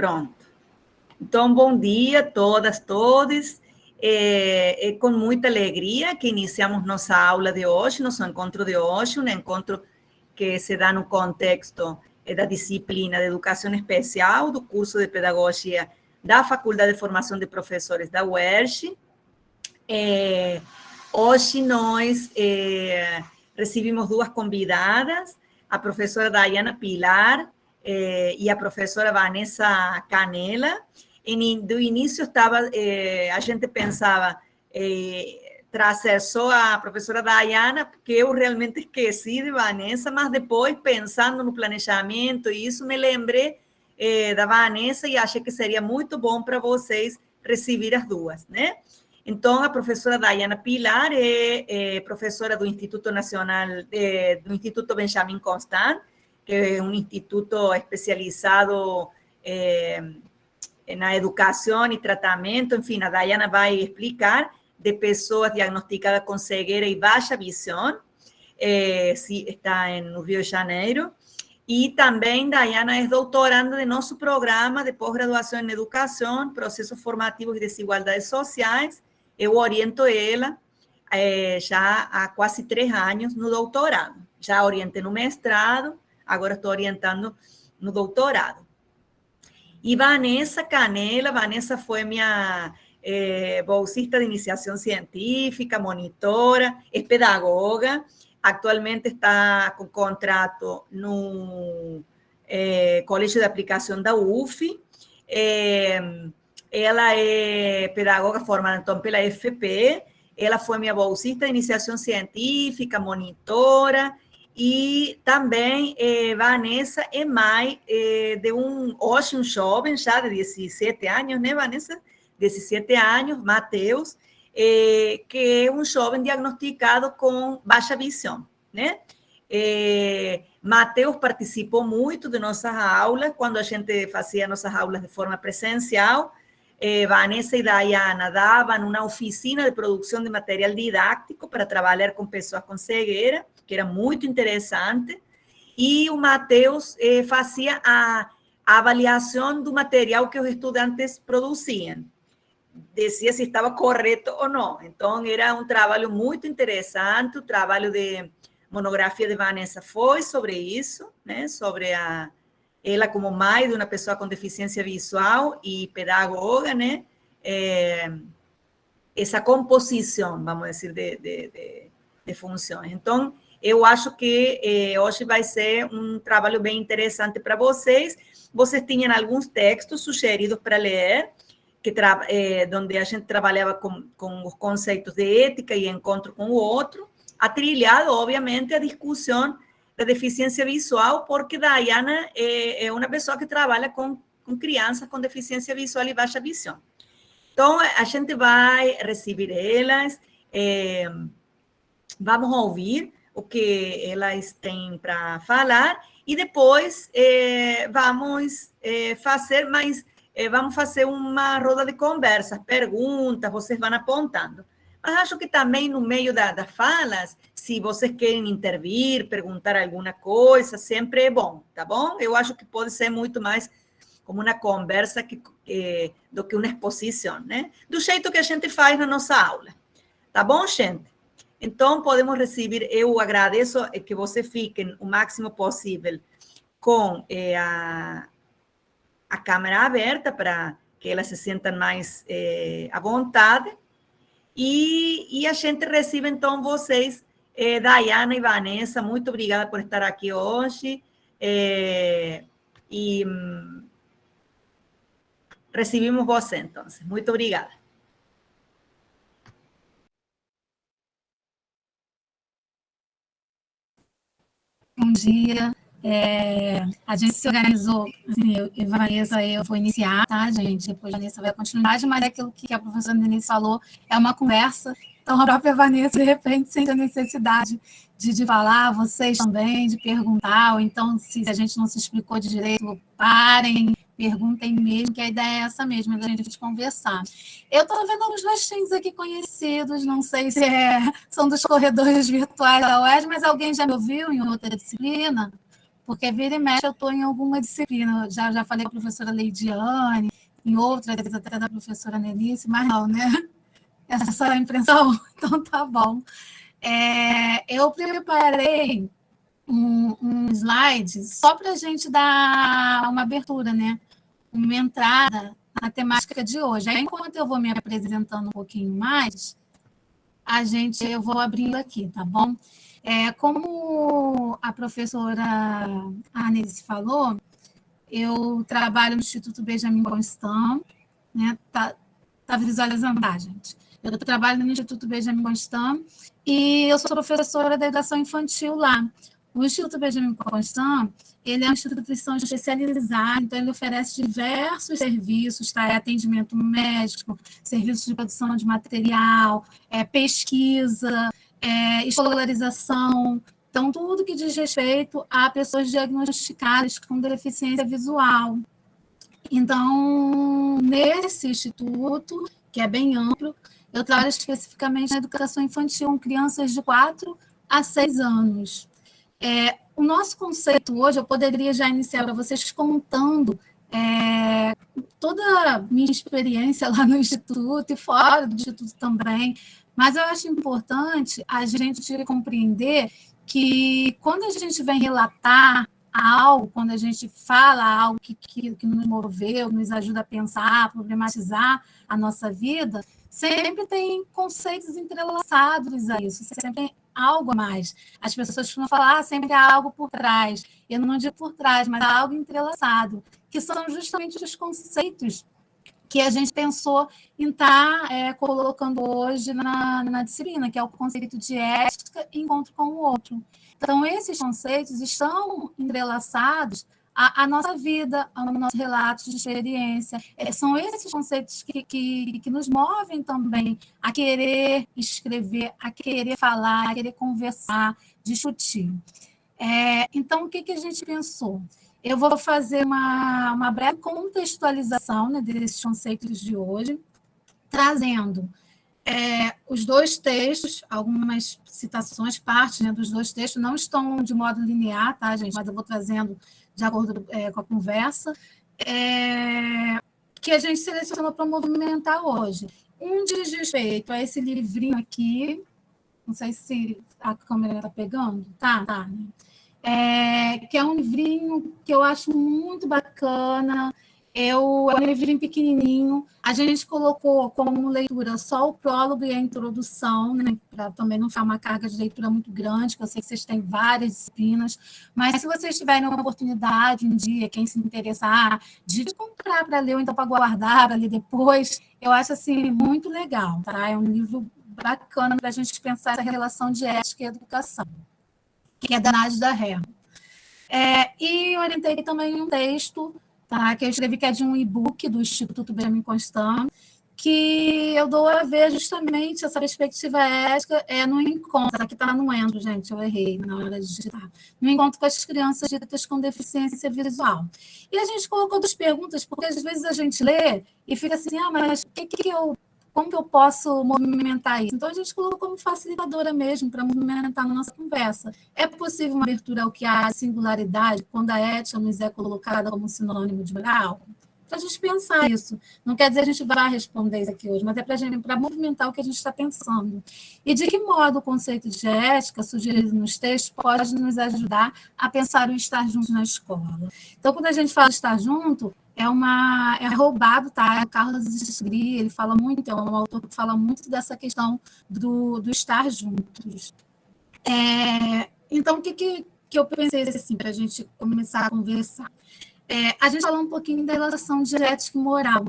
Pronto. Então, bom dia a todas, todos. É com muita alegria que iniciamos nossa aula de hoje, nosso encontro de hoje, um encontro que se dá no contexto da disciplina de Educação Especial, do curso de Pedagogia da Faculdade de Formação de Professores da UERJ. Hoje nós recebemos duas convidadas, a professora Dayana Pilar e a professora Vanessa Canela. Do início a gente pensava trazer só a professora Dayana, porque eu realmente esqueci de Vanessa, mas depois, pensando no planejamento e isso, me lembrei da Vanessa e achei que seria muito bom para vocês receber as duas, né? Então, a professora Dayana Pilar é professora do Instituto Nacional, do Instituto Benjamin Constant, que é um instituto especializado na educação e tratamento. Enfim, a Dayana vai explicar de pessoas diagnosticadas com cegueira e baixa visão, está no Rio de Janeiro. E também Dayana é doutoranda de nosso programa de pós-graduação em educação, processos formativos e desigualdades sociais. Eu oriento ela já há quase 3 anos no doutorado. Já orientei no mestrado, agora estou orientando no doutorado. E Vanessa Canela, Vanessa foi minha bolsista de iniciação científica, monitora, é pedagoga, atualmente está com contrato no Colégio de Aplicação da UF. Ela é pedagoga formada, então, pela FP. Ela foi minha bolsista de iniciação científica, monitora. E também Vanessa é mãe de hoje um jovem já de 17 anos, né, Vanessa? 17 anos, Mateus, que é um jovem diagnosticado com baixa visão, né? Mateus participou muito de nossas aulas, quando a gente fazia nossas aulas de forma presencial. Vanessa e Dayana davam uma oficina de produção de material didático para trabalhar com pessoas com cegueira, que era muito interessante, e o Mateus fazia a avaliação do material que os estudantes produziam, dizia se estava correto ou não. Então, era um trabalho muito interessante. O trabalho de monografia de Vanessa foi sobre isso, né? Sobre ela como mãe de uma pessoa com deficiência visual e pedagoga, né? Essa composição, vamos dizer, de funções. Então, eu acho que hoje vai ser um trabalho bem interessante para vocês. Vocês tinham alguns textos sugeridos para ler, onde a gente trabalhava com os conceitos de ética e encontro com o outro, atrilhado, obviamente, a discussão da deficiência visual, porque Dayana é uma pessoa que trabalha com crianças com deficiência visual e baixa visão. Então, a gente vai receber elas, vamos ouvir o que elas têm para falar e depois vamos fazer uma roda de conversa, perguntas, vocês vão apontando. Mas acho que também no meio das falas, se vocês querem intervir, perguntar alguma coisa, sempre é bom, tá bom? Eu acho que pode ser muito mais como uma conversa do que uma exposição, né? Do jeito que a gente faz na nossa aula. Tá bom, gente? Então, podemos receber, eu agradeço que vocês fiquem o máximo possível com a câmera aberta para que elas se sintam mais à vontade. E a gente recebe, então, vocês, Dayana e Vanessa, muito obrigada por estar aqui hoje. E recebemos você, então. Muito obrigada. Bom dia. A gente se organizou, assim, eu e Vanessa, eu vou iniciar, tá, gente? Depois a Vanessa vai continuar, mas é aquilo que a professora Denise falou, é uma conversa. Então, a própria Vanessa, de repente, sente a necessidade de falar, vocês também, de perguntar, ou então, se a gente não se explicou de direito, parem, perguntem mesmo, que a ideia é essa mesmo, da gente conversar. Eu estou vendo alguns rostinhos aqui conhecidos, não sei se são dos corredores virtuais da UERJ, mas alguém já me ouviu em outra disciplina? porque vira e mexe eu estou em alguma disciplina. Já falei com a professora Leidiane, em outra, até da professora Nelice, mas não, né? Essa é a impressão, então tá bom. Eu preparei um slide só para a gente dar uma abertura, né? Uma entrada na temática de hoje. Aí, enquanto eu vou me apresentando um pouquinho mais, eu vou abrindo aqui, tá bom? Como a professora Anelise falou, eu trabalho no Instituto Benjamin Constant, né? Tá visualizando, tá, gente? Eu trabalho no Instituto Benjamin Constant e eu sou professora da educação infantil lá. O Instituto Benjamin Constant, ele é uma instituição especializada, então ele oferece diversos serviços, tá? Atendimento médico, serviços de produção de material, pesquisa, escolarização, então tudo que diz respeito a pessoas diagnosticadas com deficiência visual. Então, nesse instituto, que é bem amplo, eu trabalho especificamente na educação infantil com crianças de 4 a 6 anos. O nosso conceito hoje, eu poderia já iniciar para vocês contando toda a minha experiência lá no Instituto e fora do Instituto também, mas eu acho importante a gente compreender que quando a gente vem relatar algo, quando a gente fala algo que nos moveu, nos ajuda a pensar, a problematizar a nossa vida, sempre tem conceitos entrelaçados a isso, sempre tem algo a mais. As pessoas costumam falar, sempre há algo por trás. Eu não digo por trás, mas há algo entrelaçado, que são justamente os conceitos que a gente pensou em estar colocando hoje na disciplina, que é o conceito de ética e encontro com o outro. Então, esses conceitos estão entrelaçados à nossa vida, ao nosso relato de experiência. São esses conceitos que nos movem também a querer escrever, a querer falar, a querer conversar, discutir. Então, o que a gente pensou? Eu vou fazer uma breve contextualização, né, desses conceitos de hoje, trazendo os dois textos, algumas citações, partes, né, dos dois textos, não estão de modo linear, tá, gente? Mas eu vou trazendo de acordo com a conversa, que a gente selecionou para movimentar hoje. Um diz respeito a esse livrinho aqui, não sei se a câmera está pegando, tá, né? Que é um livrinho que eu acho muito bacana. É um livrinho pequenininho. A gente colocou como leitura só o prólogo e a introdução, né, para também não ficar uma carga de leitura muito grande, que eu sei que vocês têm várias disciplinas, mas se vocês tiverem uma oportunidade um dia, quem se interessar, de comprar para ler ou então para guardar, para ler depois, eu acho assim, muito legal. Tá? É um livro bacana para a gente pensar essa relação de ética e educação, que é da Nádia Herr. E orientei também um texto, tá, que eu escrevi, que é de um e-book do Instituto Benjamin Constant, que eu dou a ver justamente essa perspectiva ética no encontro, aqui está no Endo, gente, eu errei na hora de digitar, no encontro com as crianças ditas com deficiência visual. E a gente colocou duas perguntas, porque às vezes a gente lê e fica assim, mas como que eu posso movimentar isso? Então, a gente colocou como facilitadora mesmo, para movimentar na nossa conversa. É possível uma abertura ao que há singularidade, quando a ética nos é colocada como sinônimo de moral? Para a gente pensar isso. Não quer dizer que a gente vai responder isso aqui hoje, mas para movimentar o que a gente está pensando. E de que modo o conceito de ética, sugerido nos textos, pode nos ajudar a pensar o estar junto na escola? Então, quando a gente fala estar junto, é roubado, tá? O Carlos Esgri, ele fala muito, é um autor que fala muito dessa questão do estar juntos. Então, o que eu pensei assim, para a gente começar a conversar? A gente falou um pouquinho da relação de ética e moral,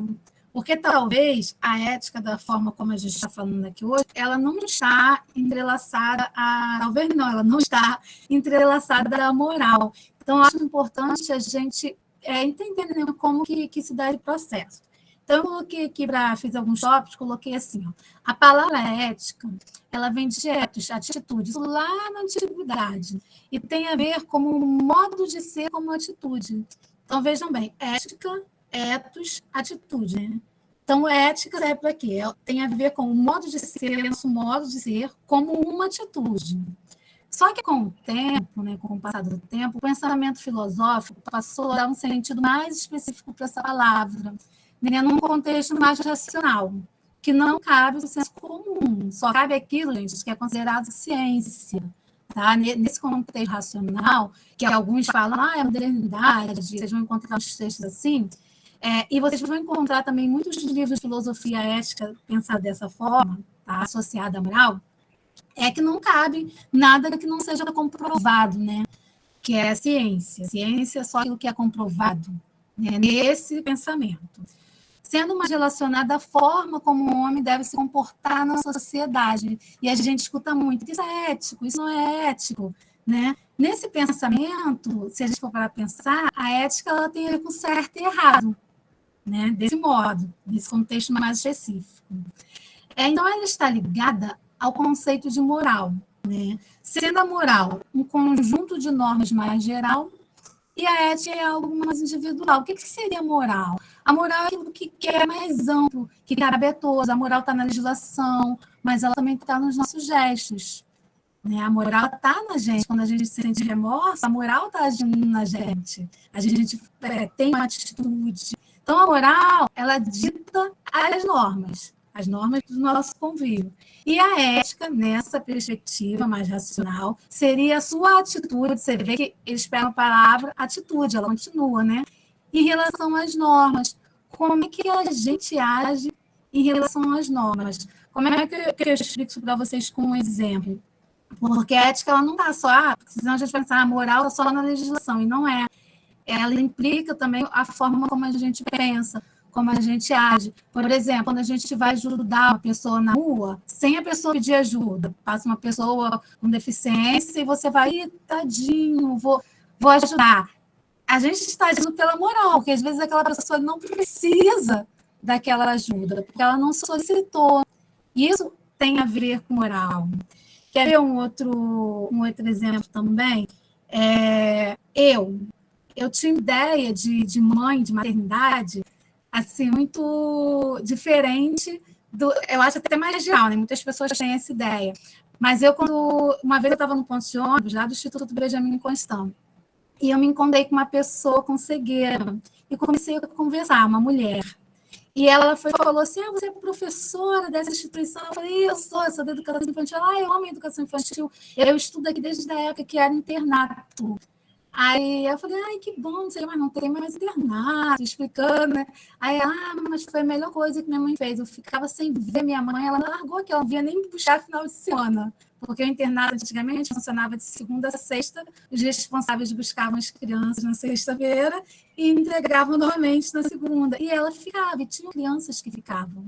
porque talvez a ética, da forma como a gente está falando aqui hoje, ela não está entrelaçada ela não está entrelaçada à moral. Então, eu acho importante a gente entender como que se dá esse processo. Então, eu coloquei aqui, fiz alguns tópicos, coloquei assim, ó, a palavra ética, ela vem de etos, atitudes, lá na antiguidade, e tem a ver com o modo de ser como atitude. Então, vejam bem, ética, etos, atitude. Né? Então, ética serve para quê? Tem a ver com o modo de ser, nosso modo de ser, como uma atitude. Só que com o tempo, né, com o passar do tempo, o pensamento filosófico passou a dar um sentido mais específico para essa palavra, né, num contexto mais racional, que não cabe o senso comum, só cabe aquilo, gente, que é considerado ciência. Tá? Nesse contexto racional, que alguns falam, é modernidade, vocês vão encontrar uns textos assim, e vocês vão encontrar também muitos livros de filosofia ética pensados dessa forma, tá? Associada à moral, que não cabe nada que não seja comprovado, né? Que é a ciência. Ciência é só aquilo que é comprovado, né? Nesse pensamento. Sendo mais relacionada à forma como o homem deve se comportar na sociedade. E a gente escuta muito, isso é ético, isso não é ético, né? Nesse pensamento, se a gente for para pensar, a ética ela tem a ver com certo e errado, né? Desse modo, nesse contexto mais específico. Então, ela está ligada ao conceito de moral, né? Sendo a moral um conjunto de normas mais geral e a ética é algo mais individual. O que seria moral? A moral é aquilo que é mais amplo, que cabe a todos. A moral está na legislação, mas ela também está nos nossos gestos. Né? A moral está na gente. Quando a gente sente remorso, a moral está agindo na gente. A gente tem uma atitude. Então, a moral, ela dita as normas do nosso convívio. E a ética, nessa perspectiva mais racional, seria a sua atitude. Você vê que eles pegam a palavra atitude, ela continua, né? Em relação às normas. Como é que a gente age em relação às normas? Como é que eu explico isso para vocês com um exemplo? Porque a ética ela não está só, senão a gente vai pensar, a moral está só na legislação, e não é. Ela implica também a forma como a gente pensa, como a gente age. Por exemplo, quando a gente vai ajudar uma pessoa na rua, sem a pessoa pedir ajuda, passa uma pessoa com deficiência e você vai, tadinho, vou ajudar. A gente está agindo pela moral, porque às vezes aquela pessoa não precisa daquela ajuda, porque ela não solicitou. E isso tem a ver com moral. Quer ver um outro exemplo também? Eu tinha ideia de mãe, de maternidade, assim, muito diferente eu acho até mais geral, né? Muitas pessoas têm essa ideia. Mas uma vez eu estava no ponto de ônibus, lá do Instituto Benjamin Constant, e eu me encontrei com uma pessoa com cegueira, e comecei a conversar, uma mulher. E ela falou assim, você é professora dessa instituição? Eu falei, eu sou da educação infantil. Eu amo a educação infantil, eu estudo aqui desde a época que era internato. Aí eu falei, que bom, não sei, mas não tem mais internato, explicando, né? Aí, mas foi a melhor coisa que minha mãe fez. Eu ficava sem ver minha mãe, ela largou que ela não via nem me puxar final de semana. Porque o internato antigamente funcionava de segunda a sexta, os responsáveis buscavam as crianças na sexta-feira e entregavam novamente na segunda. E ela ficava, e tinha crianças que ficavam.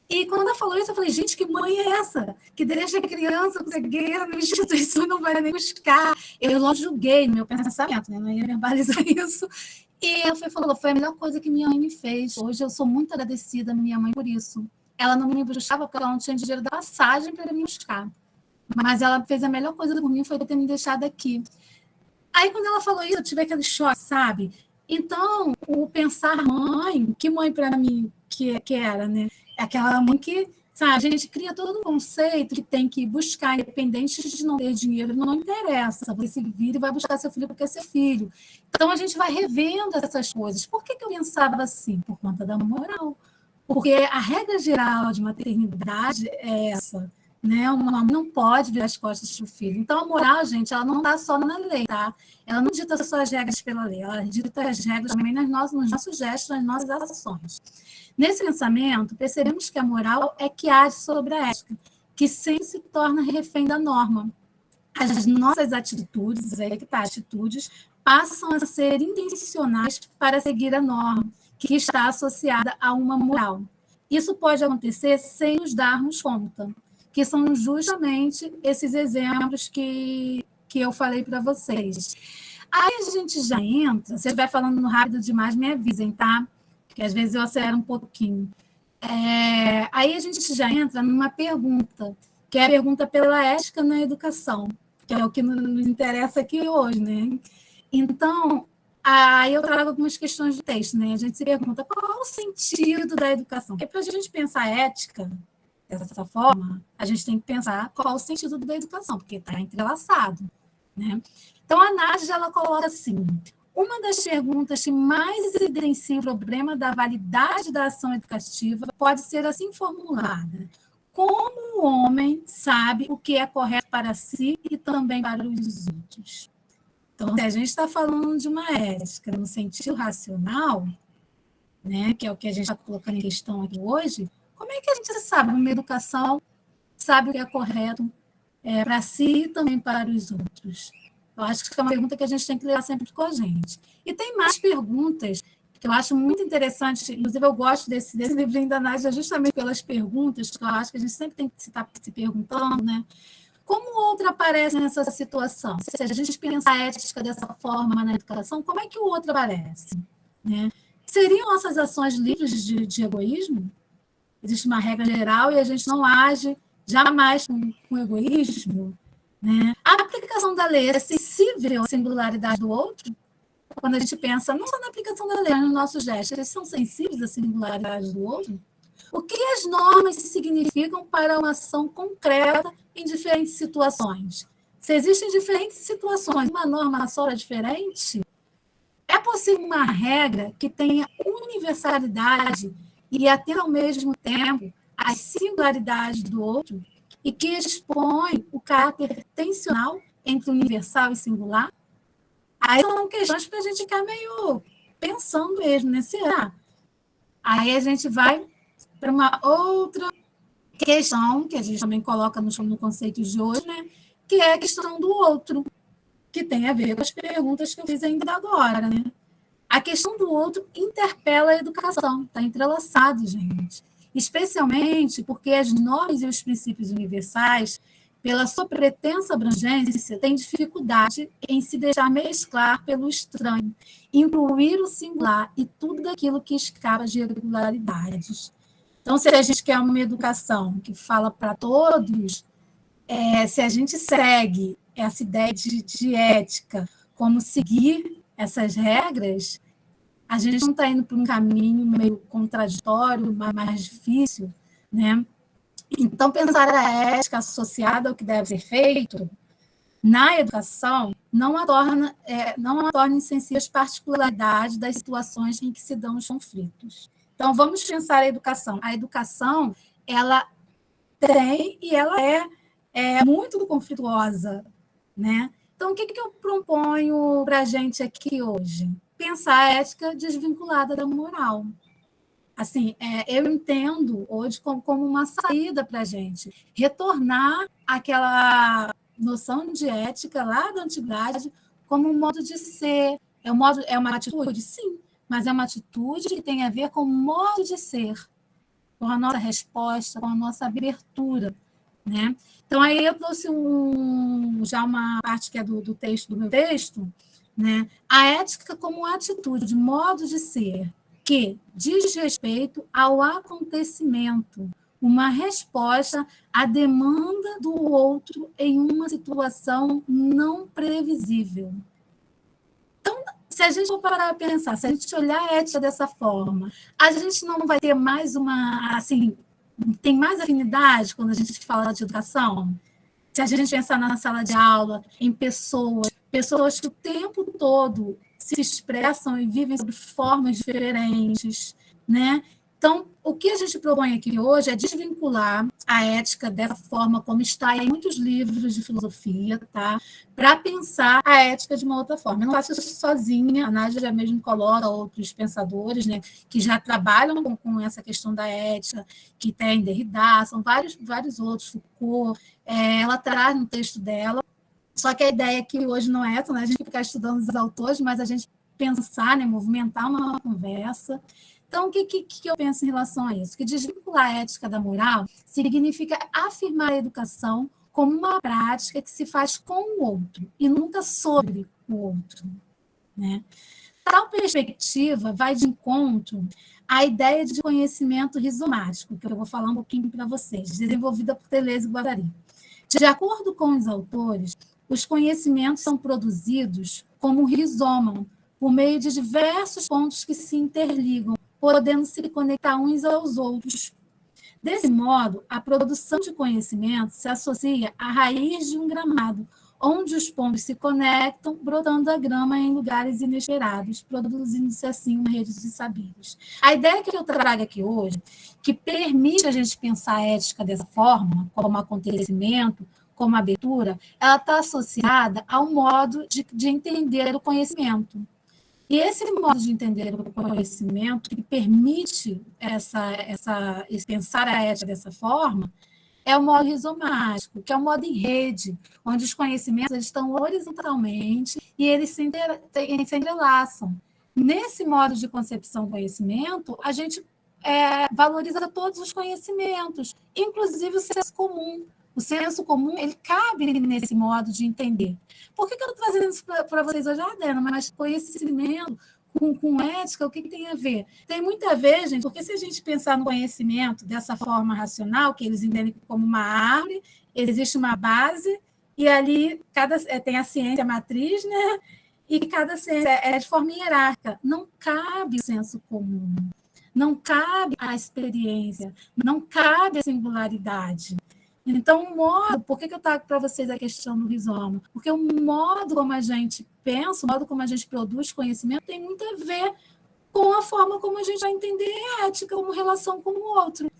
E quando ela falou isso, eu falei, gente, que mãe é essa? Que deixa a criança com cegueira na instituição, não vai nem buscar. Eu logo julguei no meu pensamento, né? Não ia verbalizar isso. E ela falou, foi a melhor coisa que minha mãe me fez. Hoje eu sou muito agradecida à minha mãe por isso. Ela não me buscava porque ela não tinha dinheiro da passagem para me buscar. Mas ela fez a melhor coisa por mim, foi ter me deixado aqui. Aí, quando ela falou isso, eu tive aquele choque, sabe? Então, o pensar mãe, que mãe para mim que era, né? Aquela mãe que, sabe, a gente cria todo um conceito que tem que buscar, independente de não ter dinheiro, não interessa. Você se vira e vai buscar seu filho porque é seu filho. Então, a gente vai revendo essas coisas. Por que eu pensava assim? Por conta da moral. Porque a regra geral de maternidade é essa. Né? Uma mãe não pode virar as costas para o filho. Então, a moral, gente, ela não está só na lei, tá? Ela não dita só as regras pela lei, ela dita as regras também nos nossos gestos, nas nossas ações. Nesse pensamento, percebemos que a moral é que age sobre a ética, que sempre se torna refém da norma. As nossas atitudes, atitudes, passam a ser intencionais para seguir a norma, que está associada a uma moral. Isso pode acontecer sem nos darmos conta, que são justamente esses exemplos que eu falei para vocês. Aí a gente já entra, se eu estiver falando rápido demais, me avisem, tá? Porque às vezes eu acelero um pouquinho. Aí a gente já entra numa pergunta, que é a pergunta pela ética na educação, que é o que nos interessa aqui hoje, né? Então, aí eu trago algumas questões do texto, né? A gente se pergunta qual é o sentido da educação? Porque para a gente pensar ética, dessa forma, a gente tem que pensar qual o sentido da educação, porque está entrelaçado, né? Então, a Nádia, ela coloca assim, uma das perguntas que mais evidencia o problema da validade da ação educativa pode ser assim formulada: como o homem sabe o que é correto para si e também para os outros? Então, se a gente está falando de uma ética no sentido racional, né, que é o que a gente está colocando em questão aqui hoje, como é que a gente sabe, uma educação, sabe o que é correto para si e também para os outros? Eu acho que é uma pergunta que a gente tem que levar sempre com a gente. E tem mais perguntas que eu acho muito interessante, inclusive eu gosto desse livrinho da Nádia justamente pelas perguntas, que eu acho que a gente sempre tem que estar se perguntando, né? Como o outro aparece nessa situação? Se a gente pensar a ética dessa forma na educação, como é que o outro aparece? Né? Seriam nossas ações livres de egoísmo? Existe uma regra geral e a gente não age jamais com egoísmo? Né? A aplicação da lei é sensível à singularidade do outro? Quando a gente pensa, não só na aplicação da lei, mas nos nossos gestos, eles são sensíveis à singularidade do outro? O que as normas significam para uma ação concreta em diferentes situações? Se existem diferentes situações, uma norma só é diferente? É possível uma regra que tenha universalidade e atenda ao mesmo tempo às singularidades do outro e que expõe o caráter tensional entre universal e singular? Aí são questões para a gente ficar meio pensando mesmo, né? Será? Aí a gente vai para uma outra questão, que a gente também coloca no conceito de hoje, né? Que é a questão do outro, que tem a ver com as perguntas que eu fiz ainda agora, né? A questão do outro interpela a educação, está entrelaçado, gente. Especialmente porque as normas e os princípios universais, pela sua pretensa abrangência, têm dificuldade em se deixar mesclar pelo estranho, incluir o singular e tudo aquilo que escapa de irregularidades. Então, se a gente quer uma educação que fala para todos, se a gente segue essa ideia de ética, como seguir essas regras, a gente não está indo por um caminho meio contraditório, mais difícil, né? Então, pensar a ética associada ao que deve ser feito na educação não a torna insensível às particularidades das situações em que se dão os conflitos. Então, vamos pensar a educação. A educação, ela tem e ela é muito conflituosa, né? Então, o que eu proponho para a gente aqui hoje? Pensar a ética desvinculada da moral. Assim, eu entendo hoje como uma saída para a gente retornar àquela noção de ética lá da antiguidade como um modo de ser. É uma atitude? Sim, mas é uma atitude que tem a ver com o modo de ser, com a nossa resposta, com a nossa abertura, né? Então, aí eu trouxe já uma parte que é do meu texto, né? A ética como atitude, modo de ser, que diz respeito ao acontecimento, uma resposta à demanda do outro em uma situação não previsível. Então, se a gente for parar a pensar, se a gente olhar a ética dessa forma, a gente não vai ter mais tem mais afinidade quando a gente fala de educação? Se a gente pensar na sala de aula, em pessoas que o tempo todo se expressam e vivem de formas diferentes, né? Então, o que a gente propõe aqui hoje é desvincular a ética dessa forma como está em muitos livros de filosofia, tá? Para pensar a ética de uma outra forma. Eu não faço isso sozinha, a Nádia já mesmo coloca outros pensadores, né, que já trabalham com essa questão da ética, que tem Derrida, são vários outros, Foucault, ela traz no texto dela. Só que a ideia aqui hoje não é essa, né? A gente ficar estudando os autores, mas a gente pensar, né, movimentar uma conversa. Então, o que eu penso em relação a isso? Que desvincular a ética da moral significa afirmar a educação como uma prática que se faz com o outro e nunca sobre o outro, né? Tal perspectiva vai de encontro à ideia de conhecimento rizomático, que eu vou falar um pouquinho para vocês, desenvolvida por Deleuze e Guattari. De acordo com os autores, os conhecimentos são produzidos como um rizoma, por meio de diversos pontos que se interligam, podendo se conectar uns aos outros. Desse modo, a produção de conhecimento se associa à raiz de um gramado, onde os pombos se conectam, brotando a grama em lugares inesperados, produzindo-se assim uma rede de saberes. A ideia que eu trago aqui hoje, que permite a gente pensar a ética dessa forma, como acontecimento, como abertura, ela está associada ao modo de entender o conhecimento. E esse modo de entender o conhecimento, que permite pensar a ética dessa forma, é o modo rizomático, que é o modo em rede, onde os conhecimentos estão horizontalmente e eles se entrelaçam. Nesse modo de concepção do conhecimento, a gente valoriza todos os conhecimentos, inclusive o senso comum. O senso comum, ele cabe nesse modo de entender. Por que eu estou trazendo isso para vocês hoje, Dena? Mas conhecimento com ética, o que tem a ver? Tem muito a ver, gente, porque se a gente pensar no conhecimento dessa forma racional, que eles entendem como uma árvore, existe uma base, e ali tem a ciência matriz, né? E cada ciência é de forma hierárquica. Não cabe o senso comum, não cabe a experiência, não cabe a singularidade. Então, o modo, por que eu trago para vocês a questão do rizoma? Porque o modo como a gente pensa, o modo como a gente produz conhecimento tem muito a ver com a forma como a gente vai entender a ética como relação com o outro.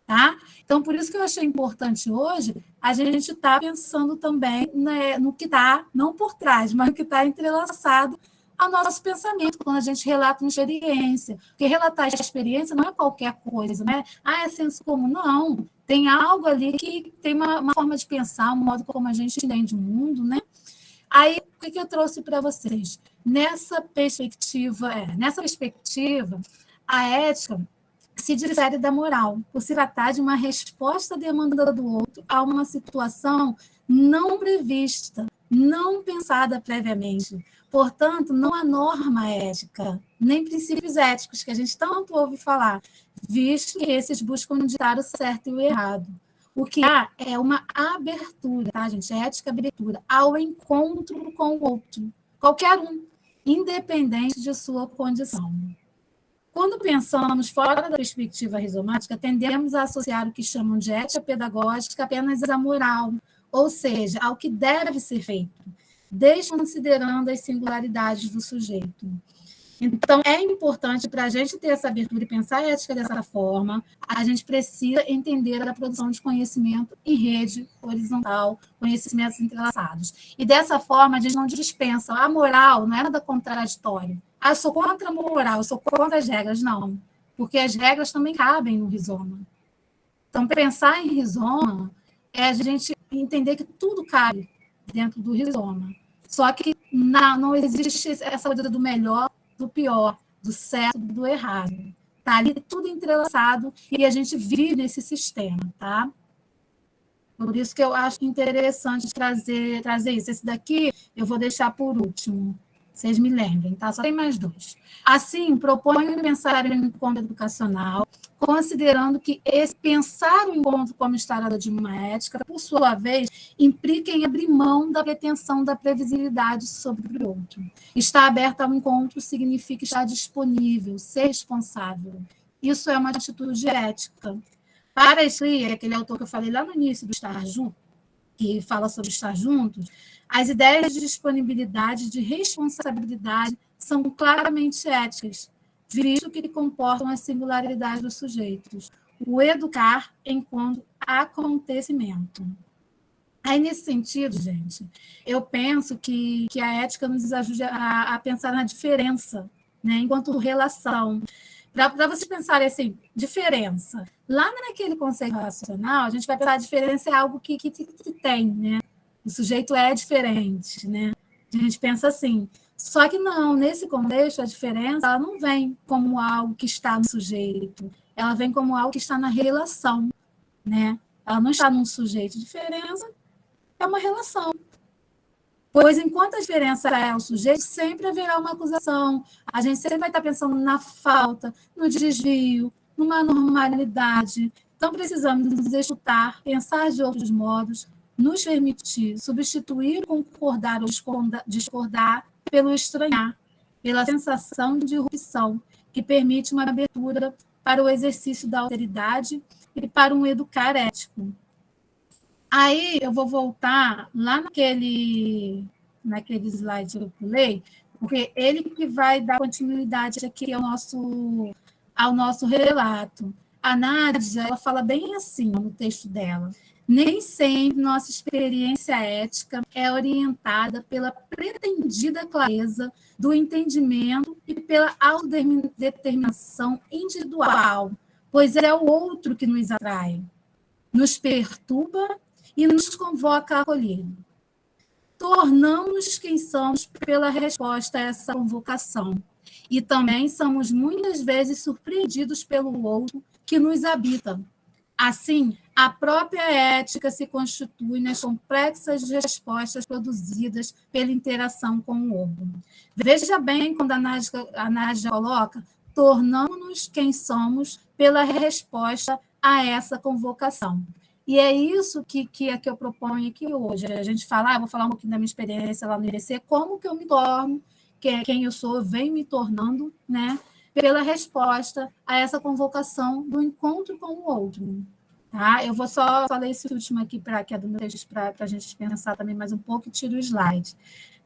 Tá? Então, por isso que eu achei importante hoje a gente estar pensando também, né, no que está, não por trás, mas no que está entrelaçado ao nosso pensamento, quando a gente relata uma experiência. Porque relatar a experiência não é qualquer coisa, né? É senso comum. Não, tem algo ali que tem uma forma de pensar, um modo como a gente entende o mundo, né? Aí, o que eu trouxe para vocês? Nessa perspectiva, a ética se difere da moral, por se tratar de uma resposta à demanda do outro a uma situação não prevista, não pensada previamente. Portanto, não há norma ética, nem princípios éticos, que a gente tanto ouve falar, visto que esses buscam ditar o certo e o errado. O que há é uma abertura, tá, gente? Ética, abertura, ao encontro com o outro, qualquer um, independente de sua condição. Quando pensamos fora da perspectiva rizomática, tendemos a associar o que chamam de ética pedagógica apenas à moral, ou seja, ao que deve ser feito, desconsiderando as singularidades do sujeito. Então, é importante para a gente ter essa abertura e pensar a ética dessa forma, a gente precisa entender a produção de conhecimento em rede horizontal, conhecimentos entrelaçados. E dessa forma, a gente não dispensa. A moral não é nada contraditório. Eu sou contra a moral, eu sou contra as regras. Não, porque as regras também cabem no rizoma. Então, pensar em rizoma é a gente entender que tudo cabe dentro do rizoma. Só que não existe essa coisa do melhor, do pior, do certo, do errado. Está ali tudo entrelaçado e a gente vive nesse sistema, tá? Por isso que eu acho interessante trazer isso. Esse daqui eu vou deixar por último. Vocês me lembrem, tá? Só tem mais 2. Assim, proponho pensar em um encontro educacional, considerando que esse pensar o encontro como instalador de uma ética, por sua vez, implica em abrir mão da pretensão da previsibilidade sobre o outro. Estar aberto ao encontro significa estar disponível, ser responsável. Isso é uma atitude ética. Para Schlier, aquele autor que eu falei lá no início do Estar Junto, que fala sobre estar juntos, as ideias de disponibilidade, de responsabilidade, são claramente éticas, visto que comportam a singularidade dos sujeitos. O educar enquanto acontecimento. Aí, nesse sentido, gente, eu penso que a ética nos ajuda a pensar na diferença, né, enquanto relação. Para vocês pensarem assim, diferença. Lá naquele conceito racional, a gente vai pensar a diferença é algo que tem, né? O sujeito é diferente, né? A gente pensa assim. Só que não, nesse contexto, a diferença ela não vem como algo que está no sujeito, ela vem como algo que está na relação, né? Ela não está num sujeito. Diferença é uma relação. Pois, enquanto a diferença é o sujeito, sempre haverá uma acusação. A gente sempre vai estar pensando na falta, no desvio, numa normalidade. Então, precisamos nos escutar, pensar de outros modos, nos permitir substituir, concordar ou discordar pelo estranhar, pela sensação de irrupção, que permite uma abertura para o exercício da autoridade e para um educar ético. Aí eu vou voltar lá naquele slide que eu pulei, porque ele que vai dar continuidade aqui ao nosso relato. A Nádia, ela fala bem assim no texto dela: nem sempre nossa experiência ética é orientada pela pretendida clareza do entendimento e pela autodeterminação individual, pois é o outro que nos atrai, nos perturba e nos convoca a acolher. Tornamos quem somos pela resposta a essa convocação. E também somos muitas vezes surpreendidos pelo outro que nos habita. Assim, a própria ética se constitui nas complexas respostas produzidas pela interação com o outro. Veja bem quando a Nádia coloca: tornamos-nos quem somos pela resposta a essa convocação. E é isso que eu proponho aqui hoje. A gente fala, vou falar um pouquinho da minha experiência lá no IBC, como que eu me torno, quem eu sou, eu venho me tornando, né, pela resposta a essa convocação do encontro com o outro. Tá? Eu vou só ler esse último aqui, que é do meu texto, para a gente pensar também mais um pouco, e tiro o slide.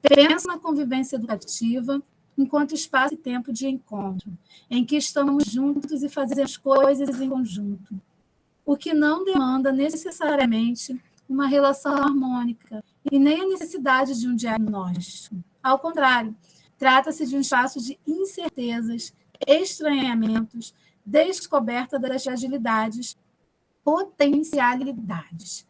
Penso na convivência educativa enquanto espaço e tempo de encontro, em que estamos juntos e fazemos coisas em conjunto, o que não demanda necessariamente uma relação harmônica e nem a necessidade de um diagnóstico. Ao contrário, trata-se de um espaço de incertezas, estranhamentos, descoberta das fragilidades, potencialidades.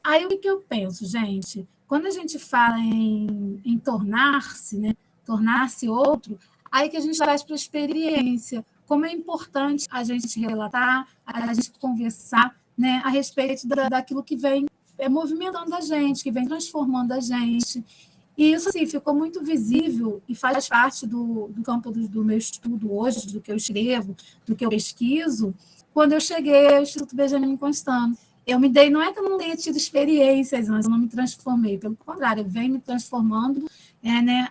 Aí, o que eu penso, gente? Quando a gente fala em tornar-se, né, tornar-se outro, aí que a gente traz para a experiência. Como é importante a gente relatar, a gente conversar, né, a respeito daquilo que vem movimentando a gente, que vem transformando a gente. E isso, assim, ficou muito visível e faz parte do campo do meu estudo hoje, do que eu escrevo, do que eu pesquiso, quando eu cheguei ao Instituto Benjamin Constant. Eu me dei, não é que eu não tenha tido experiências, mas eu não me transformei, pelo contrário, eu venho me transformando, né,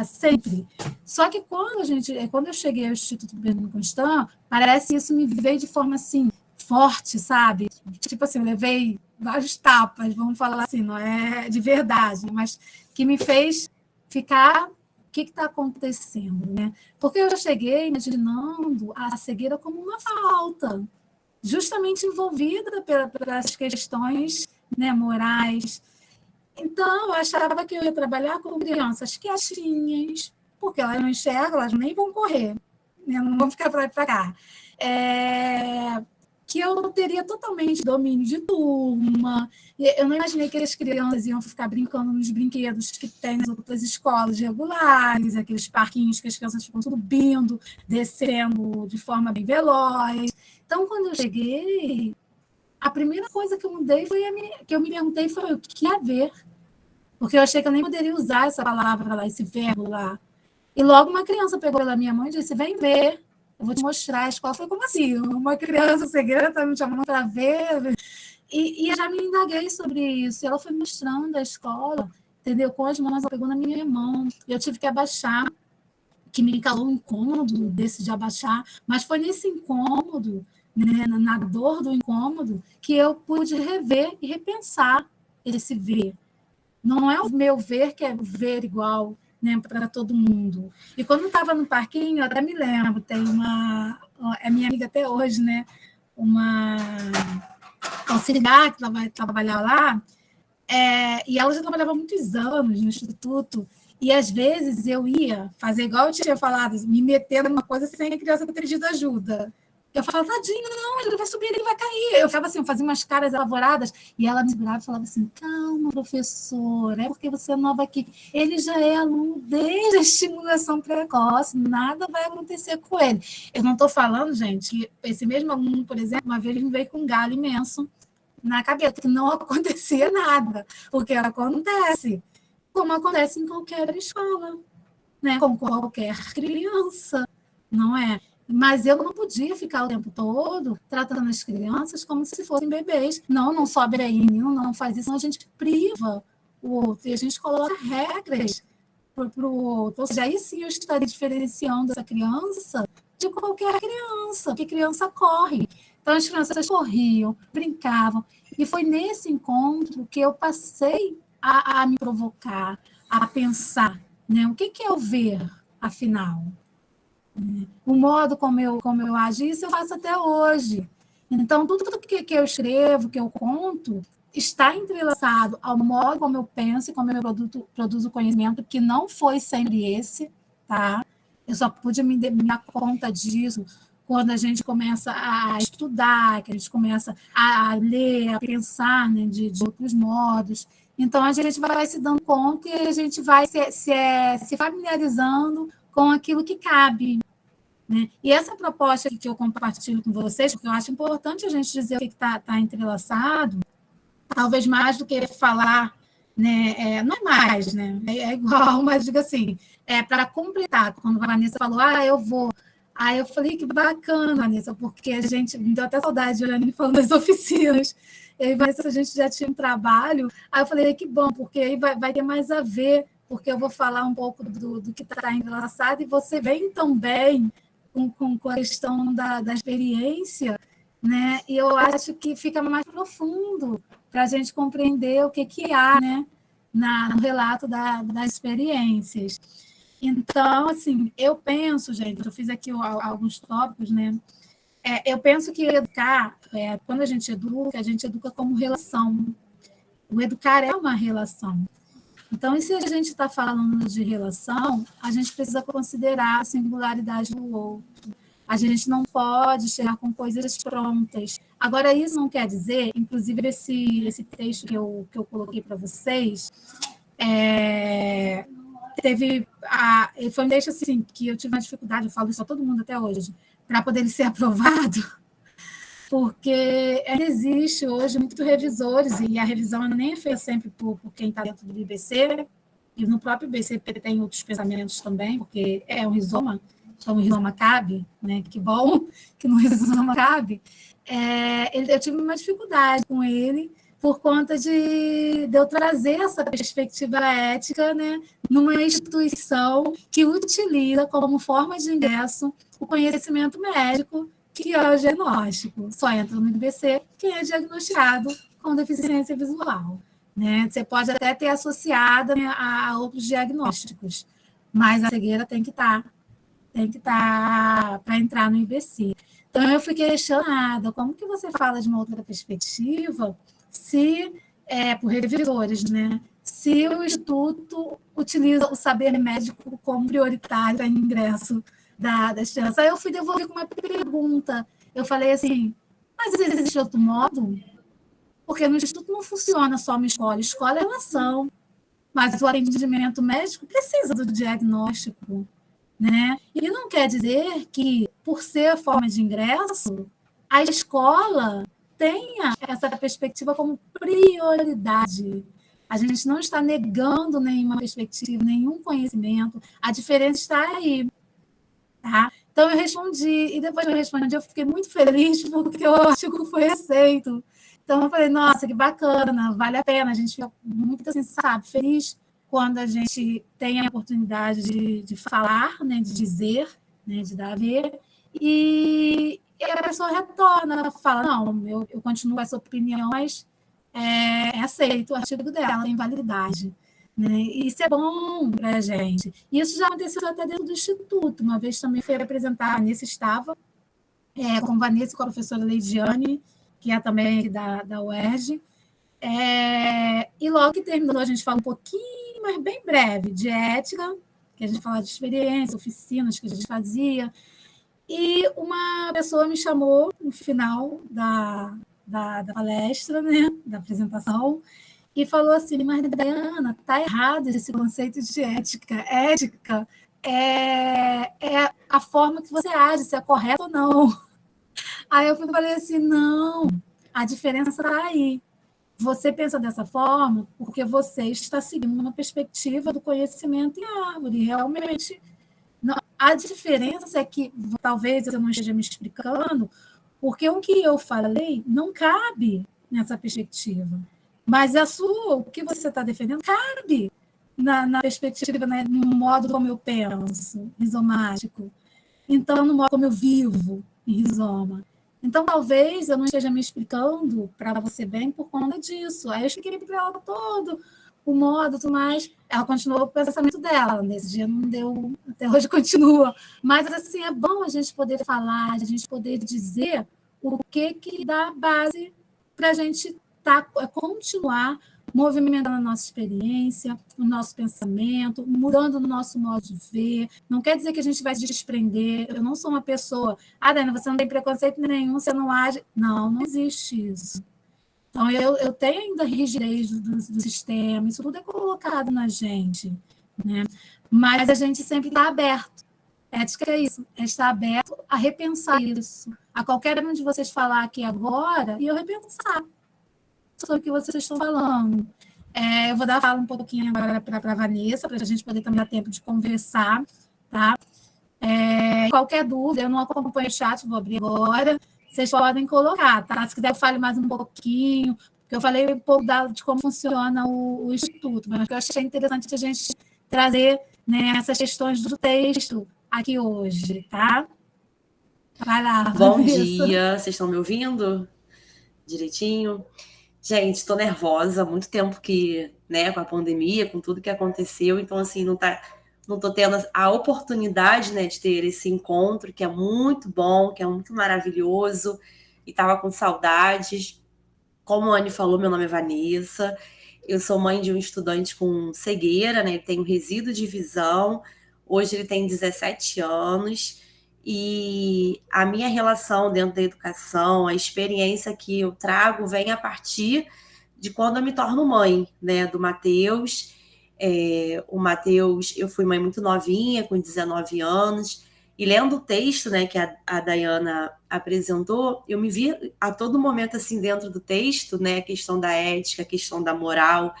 sempre. Só que quando eu cheguei ao Instituto Benjamin Constant, parece que isso me veio de forma assim, forte, sabe? Tipo assim, eu levei vários tapas, vamos falar assim, não é de verdade, mas que me fez ficar, o que está acontecendo, né? Porque eu cheguei imaginando a cegueira como uma falta, justamente envolvida pelas questões, né, morais. Então, eu achava que eu ia trabalhar com crianças quietinhas, porque elas não enxergam, elas nem vão correr, né? Não vão ficar para lá e para cá. Que eu teria totalmente domínio de turma. Eu não imaginei que as crianças iam ficar brincando nos brinquedos que tem nas outras escolas regulares, aqueles parquinhos que as crianças ficam subindo, descendo de forma bem veloz. Então, quando eu cheguei, a primeira coisa que eu mudei que eu me perguntei foi o que ia ver, porque eu achei que eu nem poderia usar essa palavra lá, esse verbo lá. E logo uma criança pegou pela minha mão e disse: vem ver, eu vou te mostrar a escola. Foi como assim? Uma criança cegueira está me chamando para ver? E eu já me indaguei sobre isso. E ela foi mostrando a escola, entendeu? Com as mãos, ela pegou na minha mão. Eu tive que abaixar, que me calou um incômodo desse de abaixar, mas foi nesse incômodo, né, na dor do incômodo, que eu pude rever e repensar esse ver. Não é o meu ver que é ver igual, né, para todo mundo. E quando eu estava no parquinho, eu até me lembro, tem é minha amiga até hoje, né, uma auxiliar que vai trabalhar lá, e ela já trabalhava há muitos anos no Instituto, e às vezes eu ia fazer igual eu tinha falado, me meter numa coisa sem a criança ter pedido ajuda. Eu falava: tadinho, não, ele vai subir, ele vai cair. Eu ficava assim, eu fazia umas caras elaboradas, e ela me segurava e falava assim: calma, professora, é porque você é nova aqui. Ele já é aluno desde a estimulação precoce, nada vai acontecer com ele. Eu não estou falando, gente, que esse mesmo aluno, por exemplo, uma vez me veio com um galho imenso na cabeça, que não acontecia nada, porque acontece, como acontece em qualquer escola, né? Com qualquer criança, não é? Mas eu não podia ficar o tempo todo tratando as crianças como se fossem bebês. Não sobe aí, não faz isso, senão a gente priva o outro e a gente coloca regras para o outro. Ou seja, aí sim eu estaria diferenciando essa criança de qualquer criança, porque criança corre. Então, as crianças corriam, brincavam, e foi nesse encontro que eu passei a me provocar, a pensar, né? O que é o ver, afinal? O modo como eu agi, isso eu faço até hoje. Então, tudo que eu escrevo, que eu conto, está entrelaçado ao modo como eu penso e como eu produzo conhecimento, que não foi sempre esse, tá? Eu só pude me dar conta disso quando a gente começa a estudar, que a gente começa a ler, a pensar, né, de outros modos. Então, a gente vai se dando conta e a gente vai se familiarizando com aquilo que cabe, né? E essa proposta que eu compartilho com vocês, porque eu acho importante a gente dizer o que está entrelaçado, talvez mais do que falar, né? Não é mais, né? É igual, mas diga assim, para completar, quando a Vanessa falou, eu vou. Aí eu falei, que bacana, Vanessa, porque a gente, me deu até saudade de Olhando falando das oficinas, e aí, Vanessa, a gente já tinha um trabalho, aí eu falei, que bom, porque aí vai ter mais a ver, porque eu vou falar um pouco do que está entrelaçado, e você vem também com a questão da experiência, né? E eu acho que fica mais profundo para a gente compreender o que há, né, no relato das experiências. Então, assim, eu penso, gente, eu fiz aqui alguns tópicos, né? Eu penso que educar, quando a gente educa como relação. O educar é uma relação. Então, e se a gente está falando de relação, a gente precisa considerar a singularidade do outro. A gente não pode chegar com coisas prontas. Agora, isso não quer dizer, inclusive esse texto que eu coloquei para vocês, foi um texto assim, que eu tive uma dificuldade, eu falo isso a todo mundo até hoje, para poder ser aprovado, porque existe hoje muitos revisores, e a revisão nem é feita sempre por quem está dentro do IBC, e no próprio IBC tem outros pensamentos também, porque é um rizoma, então o rizoma cabe, né? Que bom que no rizoma cabe. Eu tive uma dificuldade com ele, por conta de eu trazer essa perspectiva ética, né, numa instituição que utiliza como forma de ingresso o conhecimento médico, que é o diagnóstico. Só entra no IBC quem é diagnosticado com deficiência visual, né? Você pode até ter associado, né, a outros diagnósticos, mas a cegueira tem que estar para entrar no IBC. Então, eu fiquei questionada, como que você fala de uma outra perspectiva se, por revisores, né? Se o Instituto utiliza o saber médico como prioritário para ingresso das crianças. Aí eu fui devolver com uma pergunta. Eu falei assim, mas existe outro modo? Porque no Instituto não funciona só uma escola é relação, mas o atendimento médico precisa do diagnóstico, né? E não quer dizer que, por ser a forma de ingresso, a escola tenha essa perspectiva como prioridade. A gente não está negando nenhuma perspectiva, nenhum conhecimento. A diferença está aí. Tá? Então, eu respondi, e depois que eu respondi, eu fiquei muito feliz, porque o artigo foi aceito. Então, eu falei, nossa, que bacana, vale a pena. A gente fica muito, assim, sabe, feliz quando a gente tem a oportunidade de falar, né, de dizer, né, de dar a ver, e a pessoa retorna, fala, não, eu continuo com essa opinião, mas aceito o artigo dela, tem validade. Né? Isso é bom para a gente. Isso já aconteceu até dentro do Instituto. Uma vez também foi apresentar, a Vanessa estava, com Vanessa e com a professora Leidiane, que é também da UERJ, e logo que terminou, a gente fala um pouquinho, mas bem breve, de ética, que a gente fala de experiência, oficinas que a gente fazia, e uma pessoa me chamou no final da palestra, né, da apresentação, e falou assim, mas, Diana, está errado esse conceito de ética. Ética é a forma que você age, se é correto ou não. Aí eu falei assim, não, a diferença está aí. Você pensa dessa forma porque você está seguindo uma perspectiva do conhecimento em árvore. Realmente, não, a diferença é que, talvez eu não esteja me explicando, porque o que eu falei não cabe nessa perspectiva. Mas o que você está defendendo cabe na perspectiva, né, no modo como eu penso, rizomático. Então, no modo como eu vivo em rizoma. Então, talvez eu não esteja me explicando para você bem por conta disso. Aí eu expliquei para ela todo o modo, tudo mais. Ela continuou com o pensamento dela. Nesse dia não deu, até hoje continua. Mas, assim, é bom a gente poder falar, a gente poder dizer o que dá base para a gente continuar movimentando a nossa experiência, o nosso pensamento, mudando o nosso modo de ver. Não quer dizer que a gente vai se desprender. Eu não sou uma pessoa... Dana, você não tem preconceito nenhum, você não age... Não existe isso. Então, eu tenho ainda rigidez do sistema, isso tudo é colocado na gente, né? Mas a gente sempre está aberto. Ética é isso, é estar aberto a repensar isso. A qualquer um de vocês falar aqui agora, e eu repensar sobre o que vocês estão falando. Eu vou dar a fala um pouquinho agora para a Vanessa, para a gente poder também dar tempo de conversar, tá? Qualquer dúvida, eu não acompanho o chat, vou abrir agora, vocês podem colocar, tá? Se quiser, eu fale mais um pouquinho, porque eu falei um pouco de como funciona o Instituto, mas eu achei interessante a gente trazer, né, essas questões do texto aqui hoje, tá? Vai lá, Bom Vanessa. dia, vocês estão me ouvindo direitinho? Gente, estou nervosa, há muito tempo que, né, com a pandemia, com tudo que aconteceu, então, assim, não estou tendo a oportunidade, né, de ter esse encontro, que é muito bom, que é muito maravilhoso, e estava com saudades. Como a Anne falou, meu nome é Vanessa, eu sou mãe de um estudante com cegueira, né, ele tem um resíduo de visão, hoje ele tem 17 anos, e a minha relação dentro da educação, a experiência que eu trago vem a partir de quando eu me torno mãe, né, do Matheus. O Matheus, eu fui mãe muito novinha, com 19 anos, e lendo o texto, né, que a Dayana apresentou, eu me vi a todo momento, assim, dentro do texto, né, a questão da ética, a questão da moral,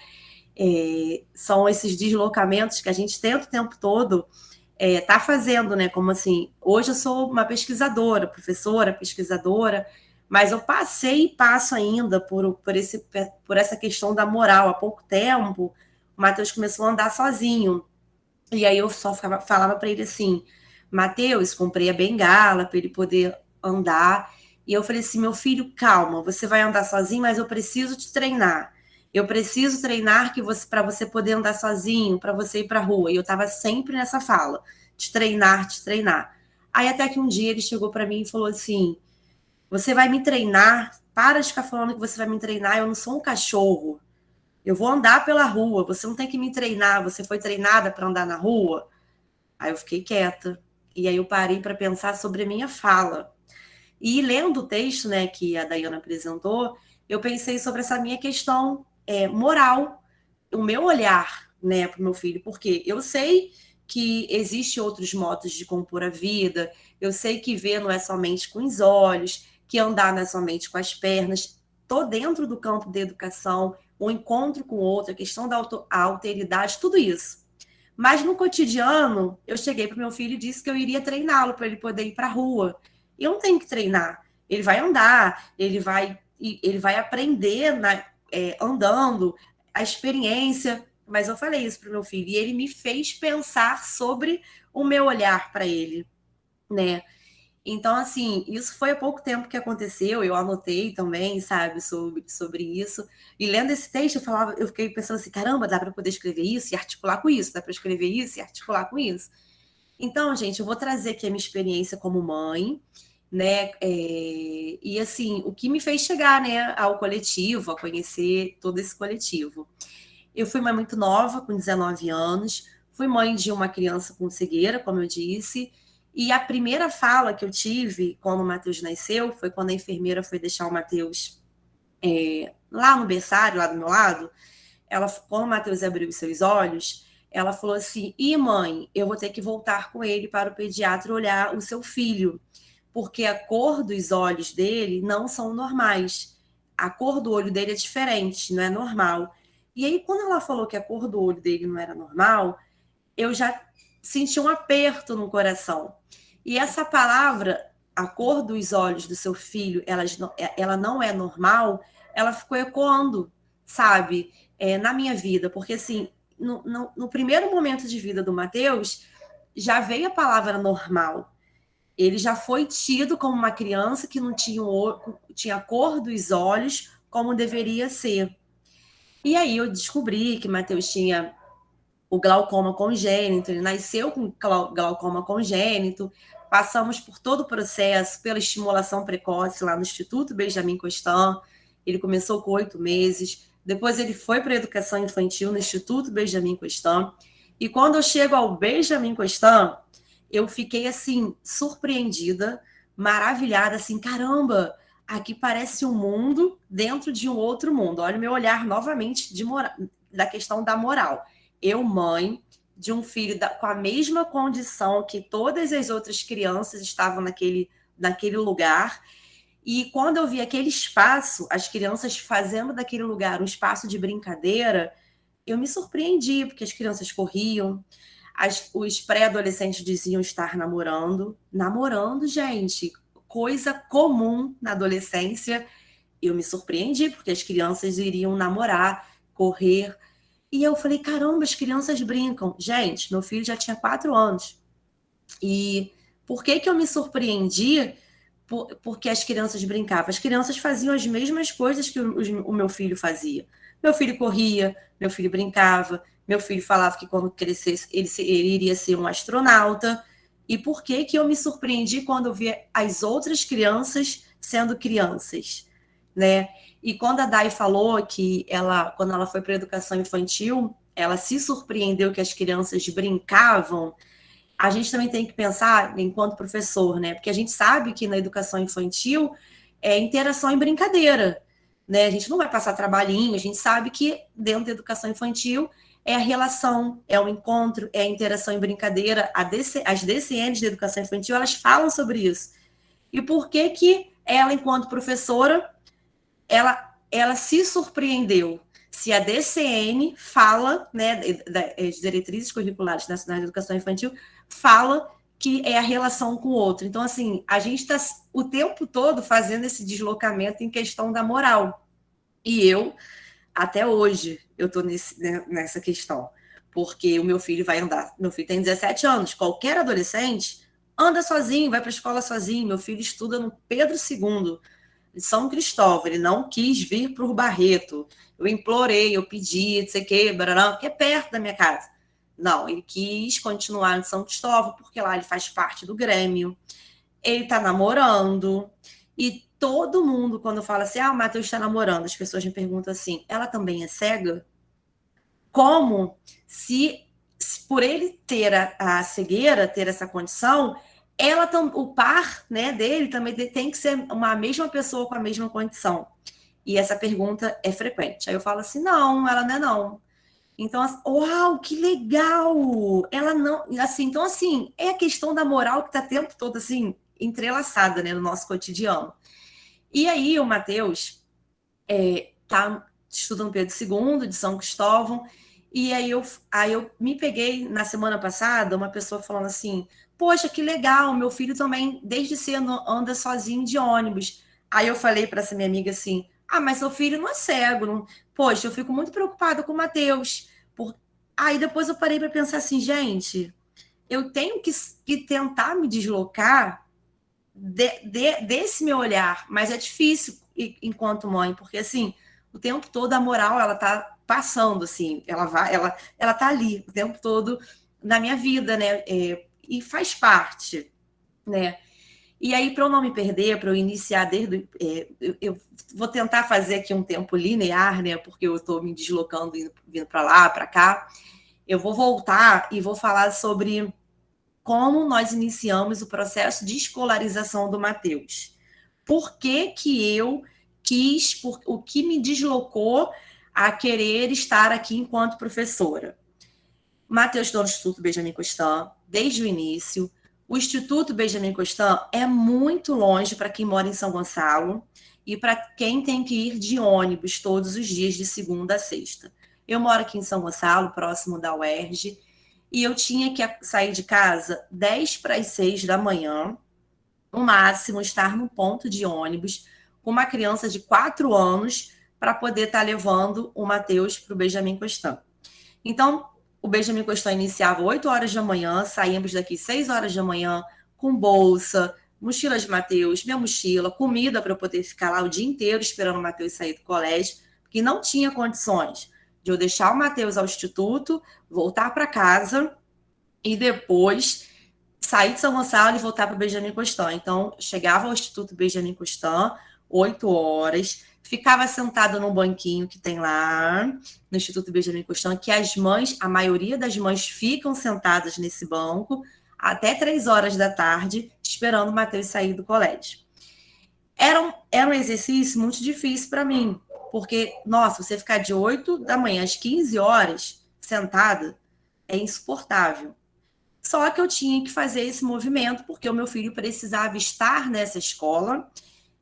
são esses deslocamentos que a gente tenta o tempo todo tá fazendo, né? Como assim, hoje eu sou uma pesquisadora, professora, pesquisadora, mas eu passei e passo ainda por essa questão da moral. Há pouco tempo, o Matheus começou a andar sozinho. E aí eu só falava para ele assim, Matheus, comprei a bengala para ele poder andar. E eu falei assim, meu filho, calma, você vai andar sozinho, mas eu preciso te treinar. Eu preciso treinar para você poder andar sozinho, para você ir para a rua. E eu estava sempre nessa fala, te treinar, te treinar. Aí até que um dia ele chegou para mim e falou assim, você vai me treinar? Para de ficar falando que você vai me treinar, eu não sou um cachorro. Eu vou andar pela rua, você não tem que me treinar, você foi treinada para andar na rua? Aí eu fiquei quieta. E aí eu parei para pensar sobre a minha fala. E lendo o texto, né, que a Dayana apresentou, eu pensei sobre essa minha questão moral, o meu olhar, né, para o meu filho, porque eu sei que existem outros modos de compor a vida, eu sei que ver não é somente com os olhos, que andar não é somente com as pernas. Estou dentro do campo da educação, o encontro com o outro, a questão da alteridade, tudo isso. Mas no cotidiano, eu cheguei para o meu filho e disse que eu iria treiná-lo para ele poder ir para a rua. Eu não tenho que treinar. Ele vai andar, ele vai aprender andando, a experiência. Mas eu falei isso para o meu filho e ele me fez pensar sobre o meu olhar para ele, né? Então, assim, isso foi há pouco tempo que aconteceu, eu anotei também, sabe, sobre isso. E lendo esse texto, eu fiquei pensando assim, caramba, dá para poder escrever isso e articular com isso, dá para escrever isso e articular com isso. Então, gente, eu vou trazer aqui a minha experiência como mãe, né, e assim, o que me fez chegar, né, ao coletivo, a conhecer todo esse coletivo. Eu fui mãe muito nova, com 19 anos, fui mãe de uma criança com cegueira, como eu disse, e a primeira fala que eu tive quando o Matheus nasceu foi quando a enfermeira foi deixar o Matheus lá no berçário, lá do meu lado. Quando o Matheus abriu os seus olhos, ela falou assim, mãe, eu vou ter que voltar com ele para o pediatra olhar o seu filho, porque a cor dos olhos dele não são normais. A cor do olho dele é diferente, não é normal. E aí, quando ela falou que a cor do olho dele não era normal, eu já senti um aperto no coração. E essa palavra, a cor dos olhos do seu filho, ela não é normal, ela ficou ecoando, sabe, na minha vida. Porque, assim, no primeiro momento de vida do Matheus, já veio a palavra normal. ele já foi tido como uma criança que não tinha a cor dos olhos como deveria ser. E aí eu descobri que Matheus tinha o glaucoma congênito, ele nasceu com glaucoma congênito, passamos por todo o processo, pela estimulação precoce lá no Instituto Benjamin Constant, ele começou com 8 meses, depois ele foi para a educação infantil no Instituto Benjamin Constant, e quando eu chego ao Benjamin Constant, eu fiquei, assim, surpreendida, maravilhada, assim, caramba, aqui parece um mundo dentro de um outro mundo. Olha o meu olhar novamente da questão da moral. Eu, mãe de um filho com a mesma condição que todas as outras crianças estavam naquele lugar, e quando eu vi aquele espaço, as crianças fazendo daquele lugar um espaço de brincadeira, eu me surpreendi, porque as crianças corriam, os pré-adolescentes diziam estar namorando. Namorando, gente, coisa comum na adolescência. Eu me surpreendi, porque as crianças iriam namorar, correr. E eu falei, caramba, as crianças brincam. Gente, meu filho já tinha 4 anos. E por que eu me surpreendi? Porque as crianças brincavam. As crianças faziam as mesmas coisas que o meu filho fazia. Meu filho corria, meu filho brincava, meu filho falava que quando crescesse ele iria ser um astronauta. E por que eu me surpreendi quando eu vi as outras crianças sendo crianças, né? E quando a Dai falou que quando ela foi para a educação infantil, ela se surpreendeu que as crianças brincavam, a gente também tem que pensar enquanto professor, né? Porque a gente sabe que na educação infantil é interação e brincadeira, né? A gente não vai passar trabalhinho, a gente sabe que dentro da educação infantil é a relação, é o encontro, é a interação e brincadeira. As DCNs de educação infantil, elas falam sobre isso. E por que ela, enquanto professora, ela se surpreendeu? Se a DCN fala, né, das diretrizes curriculares na educação infantil, fala que é a relação com o outro. Então, assim, a gente está o tempo todo fazendo esse deslocamento em questão da moral. E eu, até hoje, eu estou nessa questão. Porque o meu filho vai andar, meu filho tem 17 anos, qualquer adolescente anda sozinho, vai para a escola sozinho. Meu filho estuda no Pedro II, de São Cristóvão, ele não quis vir para o Barreto. Eu implorei, eu pedi, não sei o quê, porque é perto da minha casa. Não, ele quis continuar em São Cristóvão, porque lá ele faz parte do Grêmio. Ele está namorando. E todo mundo, quando fala assim, o Matheus está namorando, as pessoas me perguntam assim, ela também é cega? Como se por ele ter a cegueira, ter essa condição, o par, né, dele também tem que ser uma mesma pessoa com a mesma condição. E essa pergunta é frequente. Aí eu falo assim, não, ela não é não. Então, uau, que legal! Ela não, assim, então assim, é a questão da moral que está o tempo todo assim entrelaçada, né, no nosso cotidiano. E aí o Matheus tá estudando Pedro II, de São Cristóvão, e aí eu me peguei na semana passada, uma pessoa falando assim, poxa, que legal, meu filho também, desde cedo, anda sozinho de ônibus. Aí eu falei para essa minha amiga assim, mas seu filho não é cego, não... Poxa, eu fico muito preocupada com o Matheus. Aí depois eu parei para pensar assim, gente, eu tenho que tentar me deslocar desse meu olhar, mas é difícil enquanto mãe, porque assim, o tempo todo a moral, ela tá passando, assim, ela tá ali o tempo todo na minha vida, né, e faz parte, né. E aí, para eu não me perder, para eu iniciar eu vou tentar fazer aqui um tempo linear, né, porque eu estou me deslocando, vindo para lá, para cá. Eu vou voltar e vou falar sobre como nós iniciamos o processo de escolarização do Matheus. Por que eu quis, o que me deslocou a querer estar aqui enquanto professora. Matheus estudou no Instituto Benjamin Constant desde o início. O Instituto Benjamin Constant é muito longe para quem mora em São Gonçalo e para quem tem que ir de ônibus todos os dias, de segunda a sexta. Eu moro aqui em São Gonçalo, próximo da UERJ, e eu tinha que sair de casa 10 para as 6 da manhã, no máximo estar no ponto de ônibus com uma criança de 4 anos para poder estar levando o Matheus para o Benjamin Constant. Então, o Benjamin Constant iniciava 8 horas da manhã, saímos daqui 6 horas da manhã, com bolsa, mochila de Matheus, minha mochila, comida para eu poder ficar lá o dia inteiro esperando o Matheus sair do colégio, porque não tinha condições de eu deixar o Matheus ao instituto, voltar para casa e depois sair de São Gonçalo e voltar para o Benjamin Constant. Então, chegava ao Instituto Benjamin Constant, 8 horas, ficava sentada num banquinho que tem lá no Instituto Benjamin Constant, que as mães, a maioria das mães ficam sentadas nesse banco até 3 horas da tarde, esperando o Matheus sair do colégio. Era um exercício muito difícil para mim, porque, nossa, você ficar de 8 da manhã às 15 horas sentada é insuportável. Só que eu tinha que fazer esse movimento, porque o meu filho precisava estar nessa escola,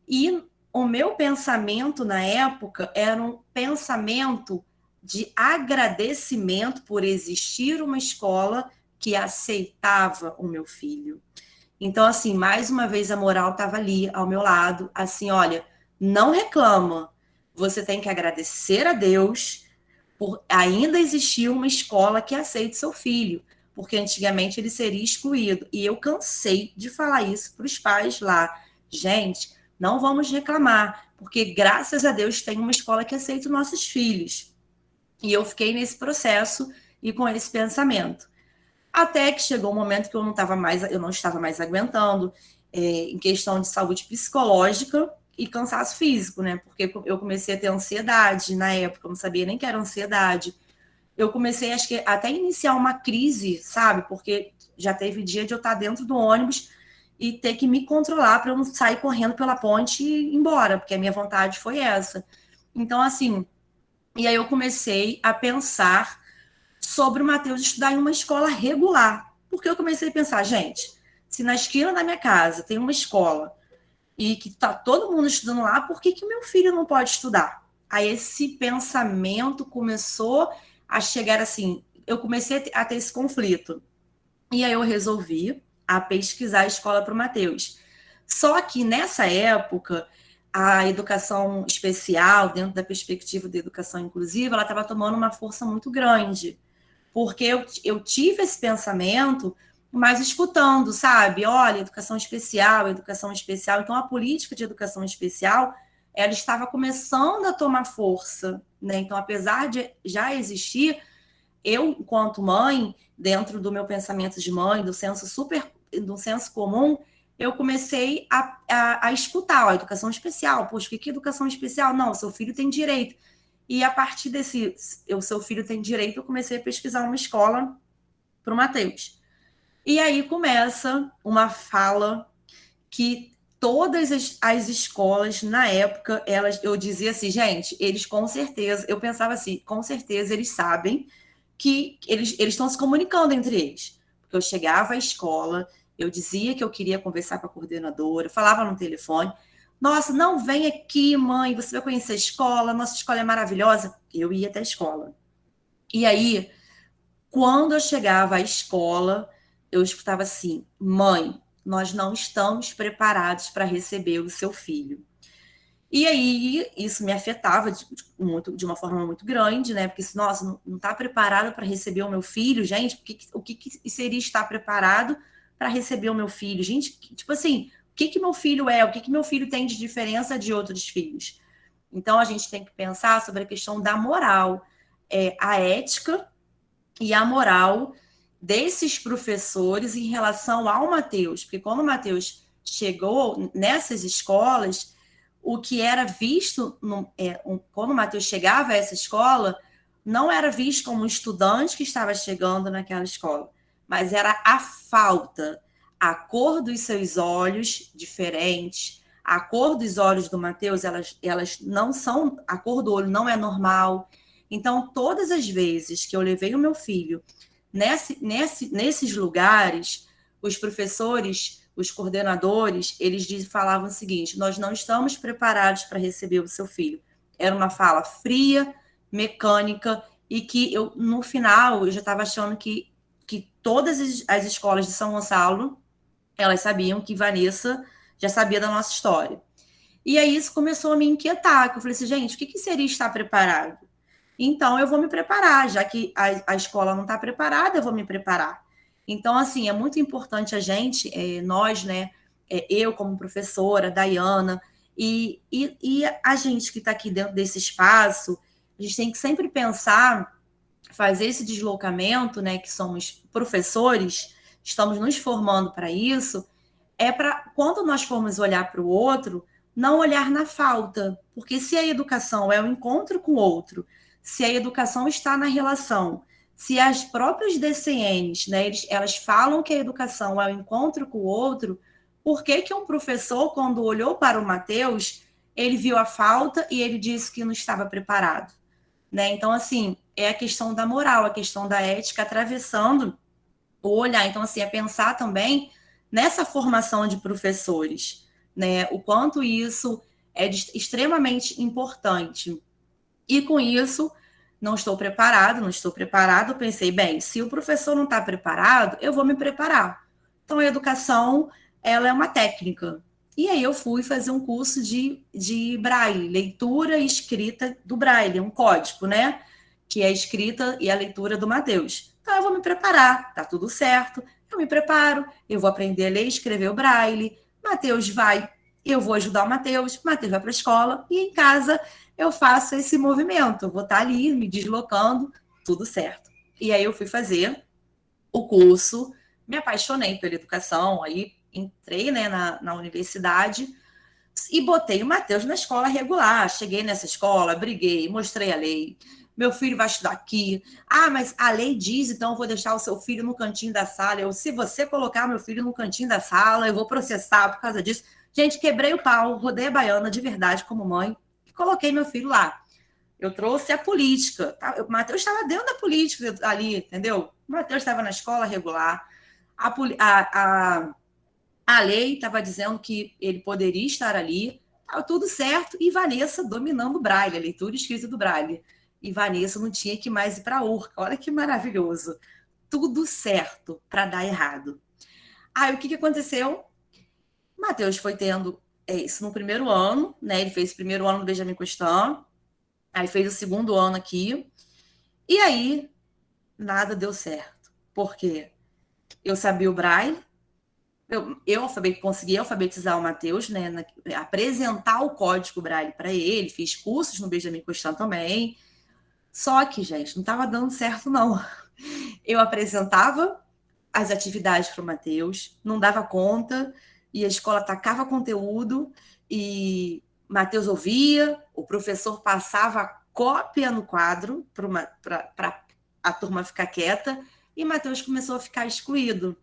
e o meu pensamento na época era um pensamento de agradecimento por existir uma escola que aceitava o meu filho. Então, assim, mais uma vez a moral estava ali ao meu lado, assim, olha, não reclama, você tem que agradecer a Deus por ainda existir uma escola que aceite seu filho, porque antigamente ele seria excluído. E eu cansei de falar isso para os pais lá. Gente, não vamos reclamar, porque graças a Deus tem uma escola que aceita os nossos filhos. E eu fiquei nesse processo e com esse pensamento. Até que chegou um momento que eu não estava mais aguentando, em questão de saúde psicológica e cansaço físico, né? Porque eu comecei a ter ansiedade na época, eu não sabia nem que era ansiedade. Eu comecei, acho que até iniciar uma crise, sabe? Porque já teve dia de eu estar dentro do ônibus e ter que me controlar para eu não sair correndo pela ponte e ir embora, porque a minha vontade foi essa. Então, assim, e aí eu comecei a pensar sobre o Matheus estudar em uma escola regular. Porque eu comecei a pensar, gente, se na esquina da minha casa tem uma escola e que está todo mundo estudando lá, por que o meu filho não pode estudar? Aí esse pensamento começou a chegar assim, eu comecei a ter esse conflito. E aí eu resolvi a pesquisar a escola para o Matheus. Só que nessa época, a educação especial, dentro da perspectiva da educação inclusiva, ela estava tomando uma força muito grande. Porque eu tive esse pensamento, mas escutando, sabe? Olha, educação especial. Então, a política de educação especial, ela estava começando a tomar força, né? Então, apesar de já existir, eu, enquanto mãe, dentro do meu pensamento de mãe, do senso comum, eu comecei a escutar, ó, educação especial. Poxa, o que é educação especial? Não, seu filho tem direito. E a partir desse, o seu filho tem direito, eu comecei a pesquisar uma escola para o Matheus. E aí começa uma fala que todas as escolas, na época, eu dizia assim, gente, eles com certeza, eu pensava assim, com certeza eles sabem que eles estão se comunicando entre eles. Porque eu chegava à escola, eu dizia que eu queria conversar com a coordenadora, falava no telefone, nossa, não vem aqui, mãe, você vai conhecer a escola, nossa escola é maravilhosa. Eu ia até a escola. E aí, quando eu chegava à escola, eu escutava assim, mãe, nós não estamos preparados para receber o seu filho. E aí, isso me afetava de uma forma muito grande, né? Porque, nossa, não está preparado para receber o meu filho, gente? O que seria estar preparado para receber o meu filho? Gente, tipo assim, o que meu filho é? O que meu filho tem de diferença de outros filhos? Então, a gente tem que pensar sobre a questão da moral, a ética e a moral desses professores em relação ao Matheus. Porque quando o Matheus chegou nessas escolas, o que era visto, quando o Matheus chegava a essa escola, não era visto como um estudante que estava chegando naquela escola, mas era a falta, a cor dos seus olhos diferentes, a cor dos olhos do Matheus, elas não são, a cor do olho não é normal. Então, todas as vezes que eu levei o meu filho nesses lugares, os professores, os coordenadores, eles falavam o seguinte, nós não estamos preparados para receber o seu filho. Era uma fala fria, mecânica, e que no final, eu já estava achando que todas as escolas de São Gonçalo, elas sabiam que Vanessa já sabia da nossa história. E aí isso começou a me inquietar, que eu falei assim, gente, o que seria estar preparado? Então, eu vou me preparar, já que a escola não está preparada, eu vou me preparar. Então, assim, é muito importante a gente, nós, né, eu como professora, Dayana, e a gente que está aqui dentro desse espaço, a gente tem que sempre pensar, fazer esse deslocamento, né, que somos professores, estamos nos formando para isso, para quando nós formos olhar para o outro, não olhar na falta, porque se a educação é o encontro com o outro, se a educação está na relação, se as próprias DCNs, né, elas falam que a educação é o encontro com o outro, por que que um professor, quando olhou para o Matheus, ele viu a falta e ele disse que não estava preparado? Né? Então, assim, é a questão da moral, a questão da ética atravessando o olhar. Então, assim, é pensar também nessa formação de professores, né? O quanto isso é extremamente importante. E com isso, não estou preparado, pensei, bem, se o professor não está preparado, eu vou me preparar. Então, a educação, ela é uma técnica. E aí eu fui fazer um curso de Braille, leitura e escrita do Braille, um código, né? Que é a escrita e a leitura do Matheus. Então, eu vou me preparar, tá tudo certo, eu me preparo, eu vou aprender a ler e escrever o Braille, Matheus vai, eu vou ajudar o Matheus vai para a escola, e em casa eu faço esse movimento, eu vou estar ali me deslocando, tudo certo. E aí eu fui fazer o curso, me apaixonei pela educação, aí entrei, né, na universidade e botei o Matheus na escola regular. Cheguei nessa escola, briguei, mostrei a lei. Meu filho vai estudar aqui. Ah, mas a lei diz, então eu vou deixar o seu filho no cantinho da sala. Se você colocar meu filho no cantinho da sala, eu vou processar por causa disso. Gente, quebrei o pau, rodei a baiana de verdade como mãe e coloquei meu filho lá. Eu trouxe a política. Tá? O Matheus estava dentro da política ali, entendeu? O Matheus estava na escola regular. A lei estava dizendo que ele poderia estar ali. Estava tudo certo. E Vanessa dominando o Braille, a leitura escrita do Braille. E Vanessa não tinha que mais ir para a Urca. Olha que maravilhoso. Tudo certo para dar errado. Aí o que aconteceu? Matheus foi tendo isso no primeiro ano, né? Ele fez o primeiro ano no Benjamin Constant, aí fez o segundo ano aqui, e aí nada deu certo. Por quê? Eu sabia o Braille, eu consegui alfabetizar o Matheus, né? Apresentar o código Braille para ele, fiz cursos no Benjamin Constant também. Só que, gente, não estava dando certo, não. Eu apresentava as atividades para o Matheus, não dava conta, e a escola tacava conteúdo, e Matheus ouvia, o professor passava cópia no quadro para a turma ficar quieta, e Matheus começou a ficar excluído.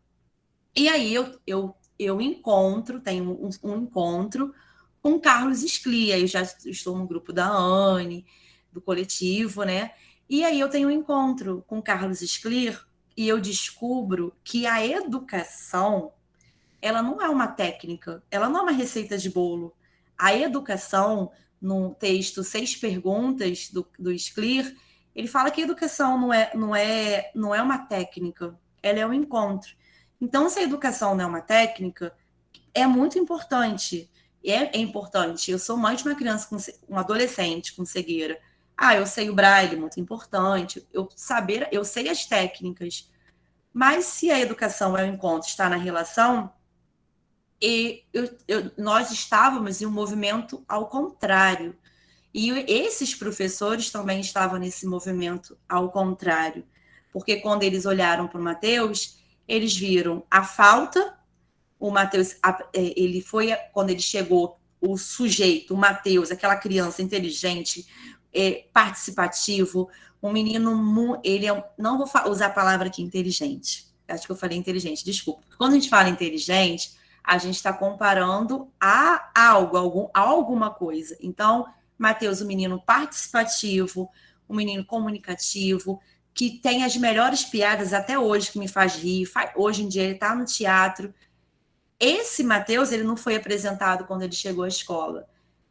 E aí eu encontro, tenho um encontro com Carlos Sclia, eu já estou no grupo da Anne, do coletivo, né? E aí eu tenho um encontro com Carlos Sclia e eu descubro que a educação, ela não é uma técnica, ela não é uma receita de bolo. A educação, no texto 6 perguntas do Sclia, ele fala que a educação não é uma técnica, ela é um encontro. Então, se a educação não é uma técnica, é muito importante. É importante. Eu sou mãe de uma criança, um adolescente com cegueira. Eu sei o Braille, muito importante. Eu sei as técnicas. Mas se a educação é o encontro, está na relação, nós estávamos em um movimento ao contrário. E esses professores também estavam nesse movimento ao contrário. Porque quando eles olharam para o Matheus, eles viram a falta. O Matheus, quando ele chegou, o sujeito, o Matheus, aquela criança inteligente, participativo, um menino, não vou usar a palavra aqui inteligente, acho que eu falei inteligente, desculpa. Quando a gente fala inteligente, a gente está comparando a alguma coisa. Então, Matheus, um menino participativo, um menino comunicativo, que tem as melhores piadas até hoje, que me faz rir. Hoje em dia ele está no teatro. Esse Matheus, ele não foi apresentado quando ele chegou à escola.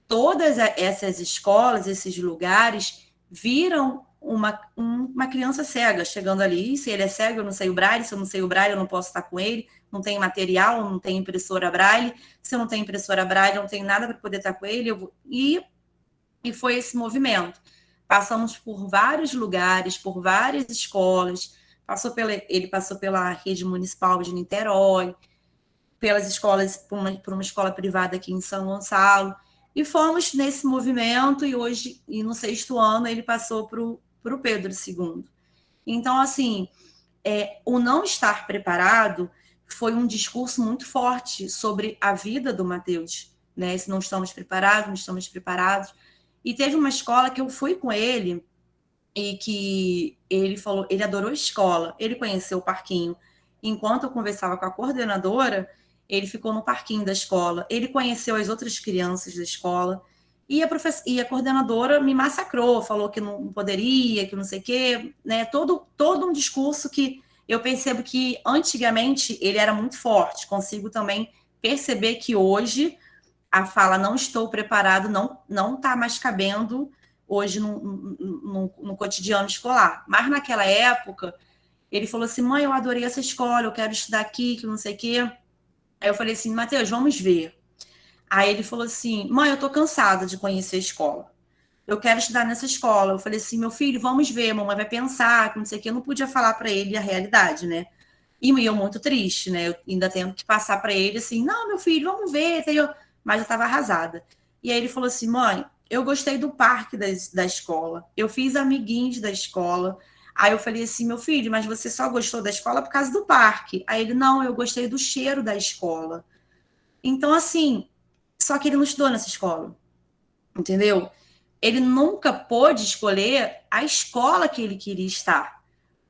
Todas essas escolas, esses lugares, viram uma criança cega chegando ali. Se ele é cego, eu não sei o Braille. Se eu não sei o Braille, eu não posso estar com ele. Não tem material, não tem impressora Braille. Se eu não tenho impressora Braille, eu não tenho nada para poder estar com ele. E foi esse movimento. Passamos por vários lugares, por várias escolas, Ele passou pela rede municipal de Niterói, pelas escolas, por uma escola privada aqui em São Gonçalo, e fomos nesse movimento, e hoje, e no 6º ano, ele passou para o Pedro II. Então, assim, o não estar preparado foi um discurso muito forte sobre a vida do Matheus, né? Se não estamos preparados, não estamos preparados. E teve uma escola que eu fui com ele, e que ele falou, ele adorou a escola, ele conheceu o parquinho. Enquanto eu conversava com a coordenadora, ele ficou no parquinho da escola, ele conheceu as outras crianças da escola, e a coordenadora me massacrou, falou que não poderia, que não sei o quê, né? Todo um discurso que eu percebo que antigamente ele era muito forte. Consigo também perceber que hoje a fala não estou preparado não está mais cabendo hoje no cotidiano escolar. Mas naquela época, ele falou assim, mãe, eu adorei essa escola, eu quero estudar aqui, que não sei o quê. Aí eu falei assim, Matheus, vamos ver. Aí ele falou assim, mãe, eu tô cansada de conhecer a escola. Eu quero estudar nessa escola. Eu falei assim, meu filho, vamos ver, mamãe vai pensar, que não sei o quê. Eu não podia falar para ele a realidade, né? E eu muito triste, né? Eu ainda tenho que passar para ele assim, não, meu filho, vamos ver. Mas eu estava arrasada. E aí ele falou assim, mãe, eu gostei do parque da escola. Eu fiz amiguinhos da escola. Aí eu falei assim, meu filho, mas você só gostou da escola por causa do parque. Aí ele, não, eu gostei do cheiro da escola. Então, assim, só que ele não estudou nessa escola, entendeu? Ele nunca pôde escolher a escola que ele queria estar,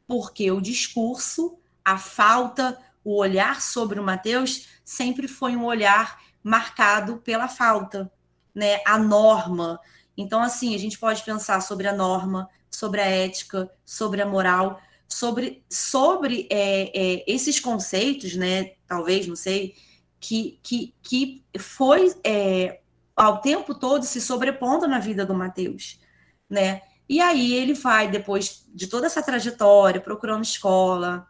porque o discurso, a falta, o olhar sobre o Matheus sempre foi um olhar marcado pela falta, né? A norma. Então, assim, a gente pode pensar sobre a norma, sobre a ética, sobre a moral, sobre esses conceitos, né? Talvez, não sei, que foi ao tempo todo se sobrepondo na vida do Matheus, né? E aí ele vai, depois de toda essa trajetória, procurando escola,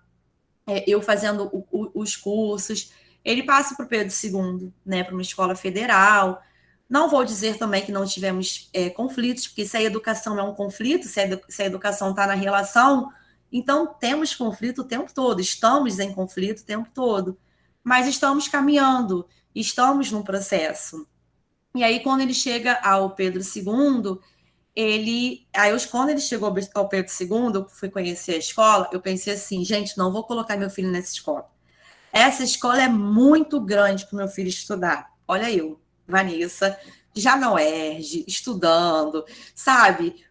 eu fazendo os cursos, ele passa para o Pedro II, né, para uma escola federal. Não vou dizer também que não tivemos conflitos, porque se a educação é um conflito, se a educação está na relação, então temos conflito o tempo todo, estamos em conflito o tempo todo, mas estamos caminhando, estamos num processo. E aí, quando ele chega ao Pedro II, quando ele chegou ao Pedro II, eu fui conhecer a escola, eu pensei assim, gente, não vou colocar meu filho nessa escola. Essa escola é muito grande para o meu filho estudar. Olha eu, Vanessa, já na UERJ, estudando, sabe?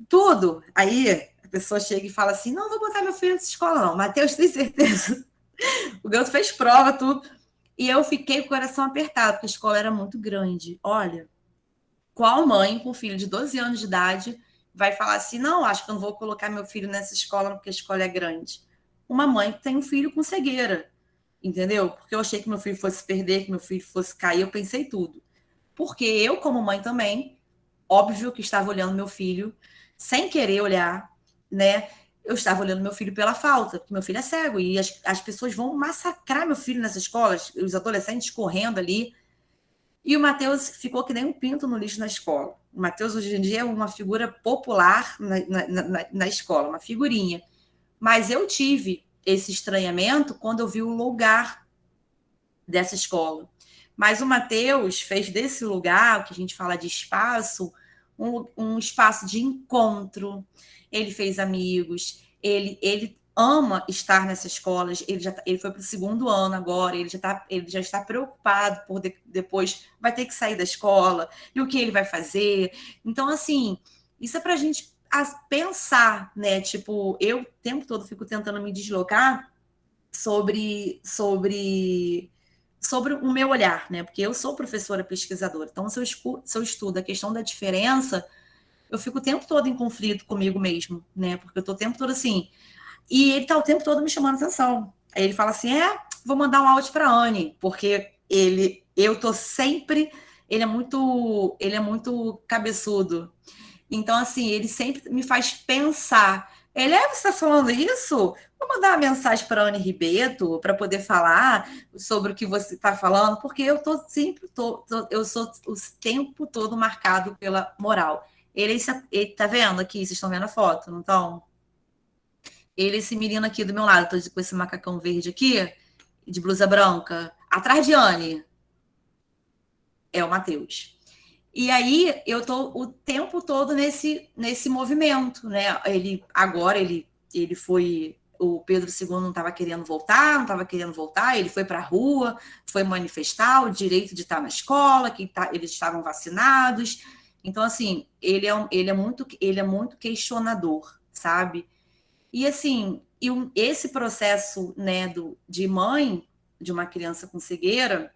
Tudo. Aí a pessoa chega e fala assim, não vou botar meu filho nessa escola, não. Matheus, tem certeza? O garoto fez prova, tudo. E eu fiquei com o coração apertado, porque a escola era muito grande. Olha, qual mãe com filho de 12 anos de idade vai falar assim, não, acho que eu não vou colocar meu filho nessa escola porque a escola é grande? Uma mãe que tem um filho com cegueira, entendeu? Porque eu achei que meu filho fosse perder, que meu filho fosse cair, eu pensei tudo. Porque eu, como mãe também, óbvio que estava olhando meu filho, sem querer olhar, né? Eu estava olhando meu filho pela falta, porque meu filho é cego, e as pessoas vão massacrar meu filho nessa escola, os adolescentes correndo ali. E o Matheus ficou que nem um pinto no lixo na escola. O Matheus, hoje em dia, é uma figura popular na escola, uma figurinha. Mas eu tive esse estranhamento quando eu vi o lugar dessa escola. Mas o Matheus fez desse lugar, o que a gente fala de espaço, um espaço de encontro. Ele fez amigos, ele ama estar nessas escolas, ele foi para o 2º ano agora, ele já está preocupado por depois vai ter que sair da escola, e o que ele vai fazer. Então, assim, isso é para a gente pensar, né? Tipo, eu o tempo todo fico tentando me deslocar sobre o meu olhar, né? Porque eu sou professora pesquisadora, então se eu estudo a questão da diferença, eu fico o tempo todo em conflito comigo mesmo, né? Porque eu tô o tempo todo assim, e ele tá o tempo todo me chamando atenção. Aí ele fala assim, vou mandar um áudio para Anne, porque eu tô sempre, ele é muito cabeçudo. Então, assim, ele sempre me faz pensar. Você está falando isso? Vou mandar uma mensagem para a Anne Ribeto para poder falar sobre o que você está falando, porque eu eu sou o tempo todo marcado pela moral. Ele tá vendo aqui? Vocês estão vendo a foto, não estão? esse menino aqui do meu lado, tô com esse macacão verde aqui, de blusa branca, atrás de Anne, é o Matheus. E aí eu tô o tempo todo nesse movimento, né? Ele foi, o Pedro II não estava querendo voltar, ele foi para a rua, foi manifestar o direito de estar na escola, eles estavam vacinados. Então, assim, ele é muito questionador, sabe? E assim, esse processo, né, de mãe de uma criança com cegueira,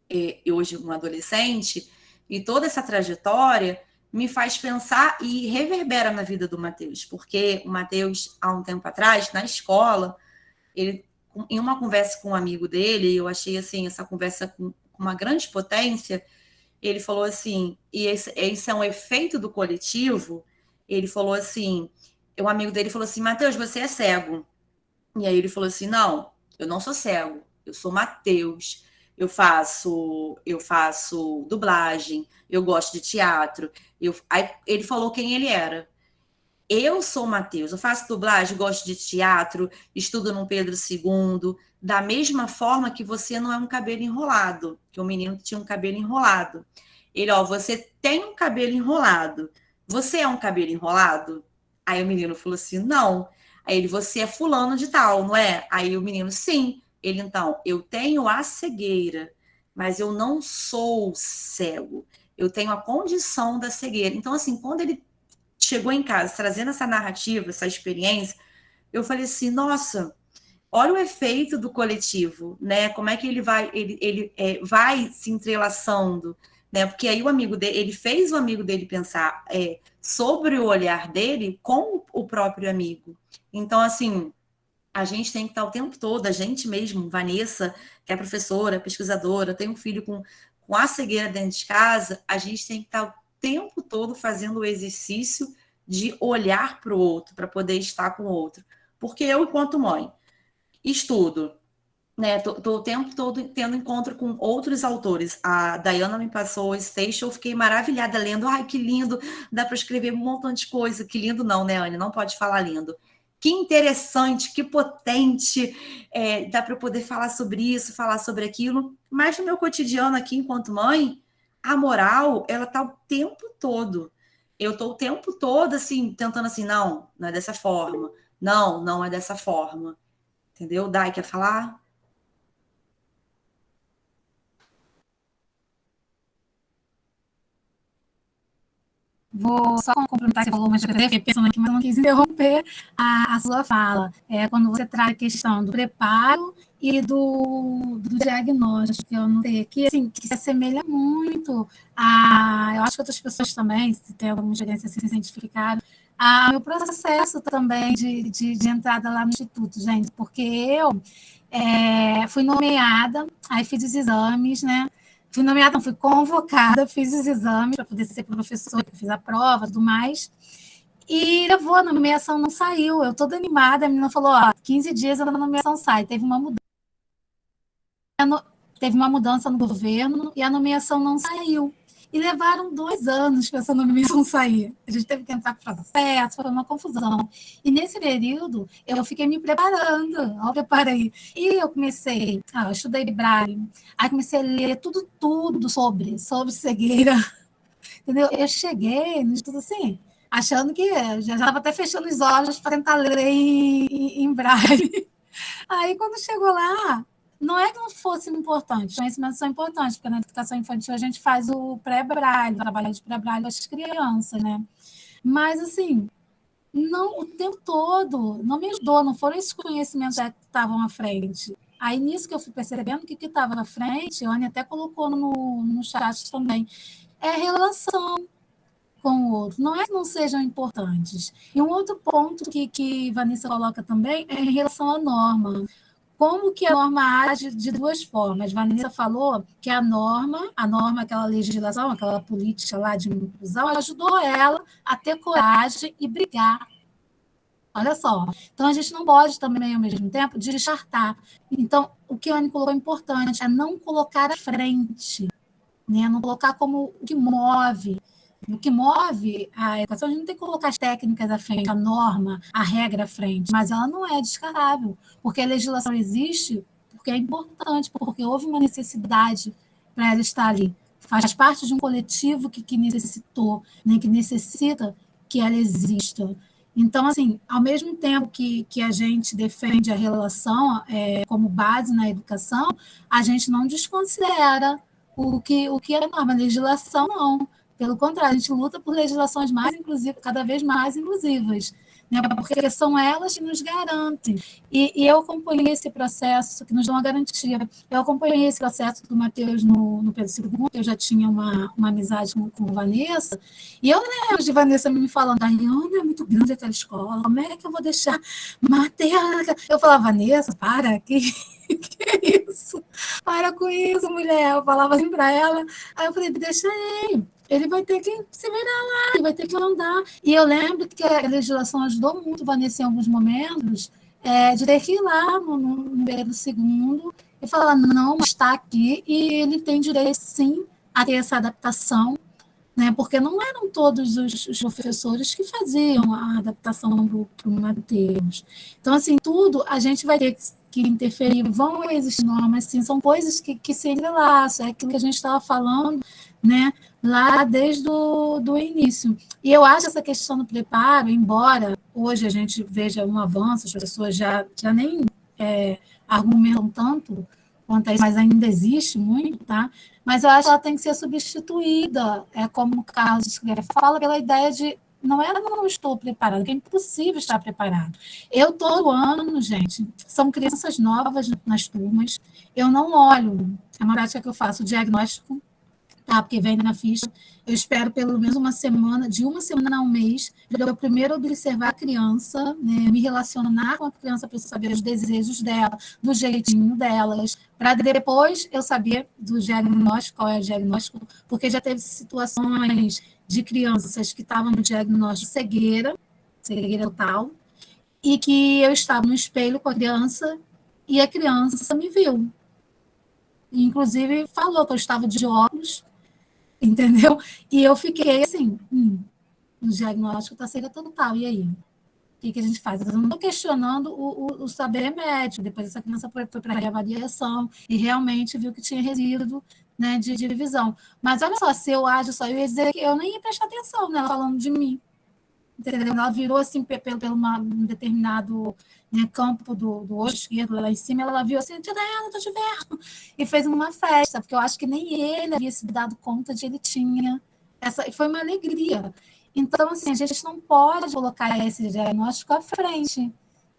e hoje um adolescente, e toda essa trajetória me faz pensar e reverbera na vida do Matheus, porque o Matheus, há um tempo atrás, na escola, ele, em uma conversa com um amigo dele, eu achei assim, essa conversa com uma grande potência, ele falou assim, e esse é um efeito do coletivo, ele falou assim, o amigo dele falou assim, Matheus, você é cego. E aí ele falou assim, não, eu não sou cego, eu sou Matheus, eu faço dublagem, eu gosto de teatro. Aí ele falou quem ele era. Eu sou Matheus, eu faço dublagem, gosto de teatro, estudo no Pedro II, da mesma forma que você não é um cabelo enrolado, que o menino tinha um cabelo enrolado. Ele, ó, você tem um cabelo enrolado. Você é um cabelo enrolado? Aí o menino falou assim, não. Aí ele, você é fulano de tal, não é? Aí o menino, sim. Ele, então, eu tenho a cegueira, mas eu não sou cego. Eu tenho a condição da cegueira. Então, assim, quando ele chegou em casa trazendo essa narrativa, essa experiência, eu falei assim, nossa, olha o efeito do coletivo, né? Como é que ele vai se entrelaçando, né? Porque aí o amigo dele, ele fez o amigo dele pensar sobre o olhar dele com o próprio amigo. Então, assim, a gente tem que estar o tempo todo, a gente mesmo, Vanessa, que é professora, pesquisadora, tem um filho com a cegueira dentro de casa, a gente tem que estar o tempo todo fazendo o exercício de olhar para o outro, para poder estar com o outro. Porque eu, enquanto mãe, estudo, né? Tô o tempo todo tendo encontro com outros autores. A Dayana me passou o Station, eu fiquei maravilhada lendo. Ai, que lindo! Dá para escrever um montão de coisa. Que lindo não, né, Anne? Não pode falar lindo. Que interessante, que potente. Dá para eu poder falar sobre isso, falar sobre aquilo. Mas no meu cotidiano aqui, enquanto mãe, a moral, ela tá o tempo todo. Eu tô o tempo todo, assim, tentando assim, não é dessa forma. Não é dessa forma. Entendeu? Dai, quer falar? Vou só complementar que você falou, mas eu fiquei pensando aqui, mas não quis interromper a sua fala. Quando você traz a questão do preparo e do diagnóstico, que eu notei aqui, assim, que se assemelha muito eu acho que outras pessoas também, se tem alguma experiência, se identificaram, ao meu processo também de entrada lá no Instituto, gente, porque eu fui nomeada, aí fiz os exames, né? Fui nomeada, não, fui convocada, fiz os exames para poder ser professora, fiz a prova e tudo mais. E levou, a nomeação não saiu. Eu toda animada, a menina falou: ó, 15 dias a nomeação sai. Teve uma mudança no governo e a nomeação não saiu. E levaram 2 anos para essa nomeação sair. A gente teve que entrar com processo, foi uma confusão. E nesse período, eu fiquei me preparando. Eu preparei. E eu comecei, eu estudei Braille, aí comecei a ler tudo sobre cegueira. Entendeu? Eu cheguei no estudo assim, achando que já estava até fechando os olhos para tentar ler em Braille. Aí, quando chegou lá, não é que não fosse importante, os conhecimentos são importantes, porque na educação infantil a gente faz o pré-braille, o trabalho de pré-braille das crianças, né? Mas, assim, não, o tempo todo não me ajudou, não foram esses conhecimentos que estavam à frente. Aí, nisso que eu fui percebendo que o que estava na frente, a Anne até colocou no chat também, é a relação com o outro. Não é que não sejam importantes. E um outro ponto que Vanessa coloca também é em relação à norma. Como que a norma age de 2 formas? Vanessa falou que a norma, aquela legislação, aquela política lá de inclusão, ajudou ela a ter coragem e brigar. Olha só. Então, a gente não pode também, ao mesmo tempo, descartar. Então, o que a Anne colocou é importante, é não colocar à frente, né? Não colocar como o que move, O que move a educação, a gente não tem que colocar as técnicas à frente, a norma, a regra à frente, mas ela não é descarável, porque a legislação existe porque é importante, porque houve uma necessidade para ela estar ali. Faz parte de um coletivo que necessitou, né, que necessita que ela exista. Então, assim, ao mesmo tempo que a gente defende a relação como base na educação, a gente não desconsidera o que é a norma. A legislação, não. Pelo contrário, a gente luta por legislações mais inclusivas, cada vez mais inclusivas, né? Porque são elas que nos garantem. E eu acompanhei esse processo, que nos dão a garantia. Eu acompanhei esse processo do Matheus no Pedro II, eu já tinha uma amizade com Vanessa, e eu lembro de Vanessa me falando, Ana, é muito grande aquela escola, como é que eu vou deixar Matheus? Eu falava, Vanessa, para, que é isso? Para com isso, mulher. Eu falava assim para ela. Aí eu falei, deixa ele vai ter que se virar lá, ele vai ter que andar. E eu lembro que a legislação ajudou muito Vanessa em alguns momentos, de ter que ir lá no Pedro II e falar, não, mas está aqui e ele tem direito, sim, a ter essa adaptação, né? Porque não eram todos os professores que faziam a adaptação para o Matheus. Então, assim, tudo a gente vai ter que interferir, vão existir normas, sim, são coisas que se entrelaçam, é aquilo que a gente estava falando, né, lá desde do início. E eu acho essa questão do preparo, embora hoje a gente veja um avanço, as pessoas já nem argumentam tanto quanto a isso, mas ainda existe muito, tá? Mas eu acho que ela tem que ser substituída, como o Carlos escreve, fala pela ideia de não estou preparado, que é impossível estar preparado. Eu, todo ano, gente, são crianças novas nas turmas, eu não olho, é uma prática que eu faço, o diagnóstico, tá? Porque vem na ficha, eu espero pelo menos de uma semana a um mês, eu primeiro observar a criança, né, me relacionar com a criança para saber os desejos dela, do jeitinho delas, para depois eu saber do diagnóstico, qual é o diagnóstico, porque já teve situações de crianças que estavam no diagnóstico cegueira total, e que eu estava no espelho com a criança e a criança me viu. Inclusive falou que eu estava de óculos, entendeu? E eu fiquei assim, o diagnóstico está cegueira total, e aí? O que a gente faz? Eu não estou questionando o saber médico. Depois essa criança foi para a reavaliação e realmente viu que tinha resíduo, né, de visão. Mas olha só, se eu ajo só, eu ia dizer que eu nem ia prestar atenção nela falando de mim. Entendeu? Ela virou assim pelo um determinado, né, campo do olho esquerdo, lá em cima, ela viu assim, tia Diana, estou te vendo. E fez uma festa, porque eu acho que nem ele havia se dado conta de ele tinha. E foi uma alegria. Então, assim, a gente não pode colocar esse diagnóstico à frente,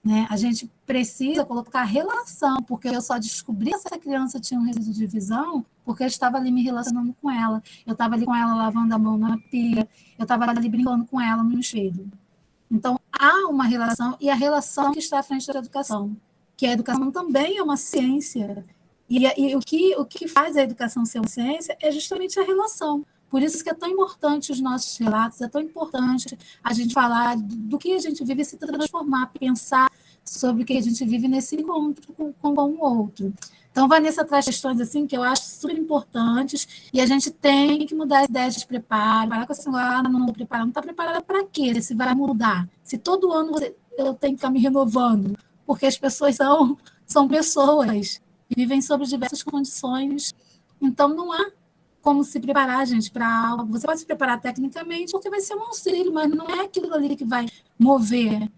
né? A gente precisa colocar relação, porque eu só descobri que essa criança tinha um resíduo de visão porque eu estava ali me relacionando com ela. Eu estava ali com ela lavando a mão na pia, eu estava ali brincando com ela no espelho. Então, há uma relação, e a relação que está à frente da educação, que a educação também é uma ciência. E o que faz a educação ser uma ciência é justamente a relação. Por isso que é tão importante os nossos relatos, é tão importante a gente falar do que a gente vive, se transformar, pensar sobre o que a gente vive nesse encontro com o outro. Então, Vanessa traz questões assim que eu acho super importantes e a gente tem que mudar as ideias de preparo, parar com esse não estou preparado. Não está preparada para quê? Se vai mudar. Se todo ano eu tenho que ficar me renovando, porque as pessoas são pessoas, vivem sob diversas condições. Então, não há como se preparar, gente, para algo. Você pode se preparar tecnicamente, porque vai ser um auxílio, mas não é aquilo ali que vai mover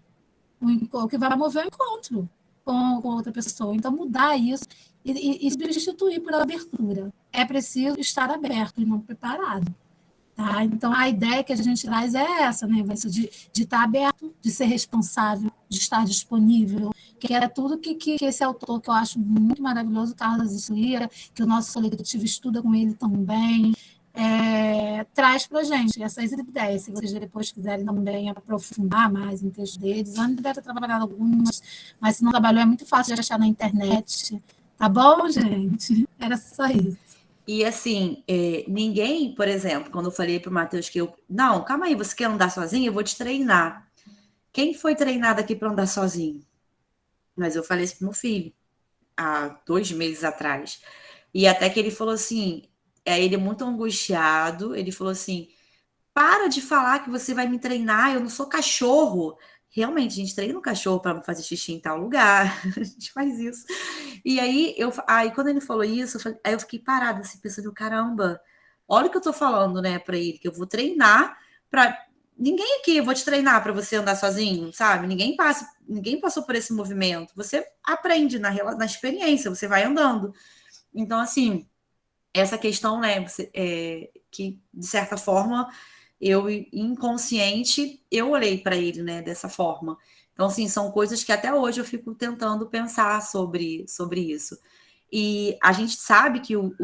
o que vai mover o encontro com outra pessoa. Então, mudar isso e substituir por abertura. É preciso estar aberto e não preparado. Tá? Então, a ideia que a gente traz é essa, né? De estar aberto, de ser responsável, de estar disponível, que era tudo que esse autor, que eu acho muito maravilhoso, Carlos Islia, que o nosso coletivo estuda com ele também, traz para a gente essas ideias. Se vocês depois quiserem também aprofundar mais em texto deles, Ana deve ter trabalhado algumas, mas se não trabalhou, é muito fácil de achar na internet. Tá bom, gente? Era só isso. E assim, ninguém, por exemplo, quando eu falei para o Matheus que não, calma aí, você quer andar sozinho? Eu vou te treinar. Quem foi treinado aqui para andar sozinho? Mas eu falei isso para meu filho, há 2 meses atrás. E até que ele falou assim, ele muito angustiado, ele falou assim, para de falar que você vai me treinar, eu não sou cachorro. Realmente, a gente treina um cachorro para fazer xixi em tal lugar, a gente faz isso. E aí, quando ele falou isso, aí eu fiquei parada, assim, pensando, caramba, olha o que eu tô falando, né, para ele, que eu vou treinar para... Ninguém aqui, eu vou te treinar para você andar sozinho, sabe? Ninguém passou por esse movimento. Você aprende na experiência, você vai andando. Então, assim, essa questão, né, que, de certa forma, eu, inconsciente, eu olhei para ele, né, dessa forma. Então, assim, são coisas que até hoje eu fico tentando pensar sobre isso. E a gente sabe que o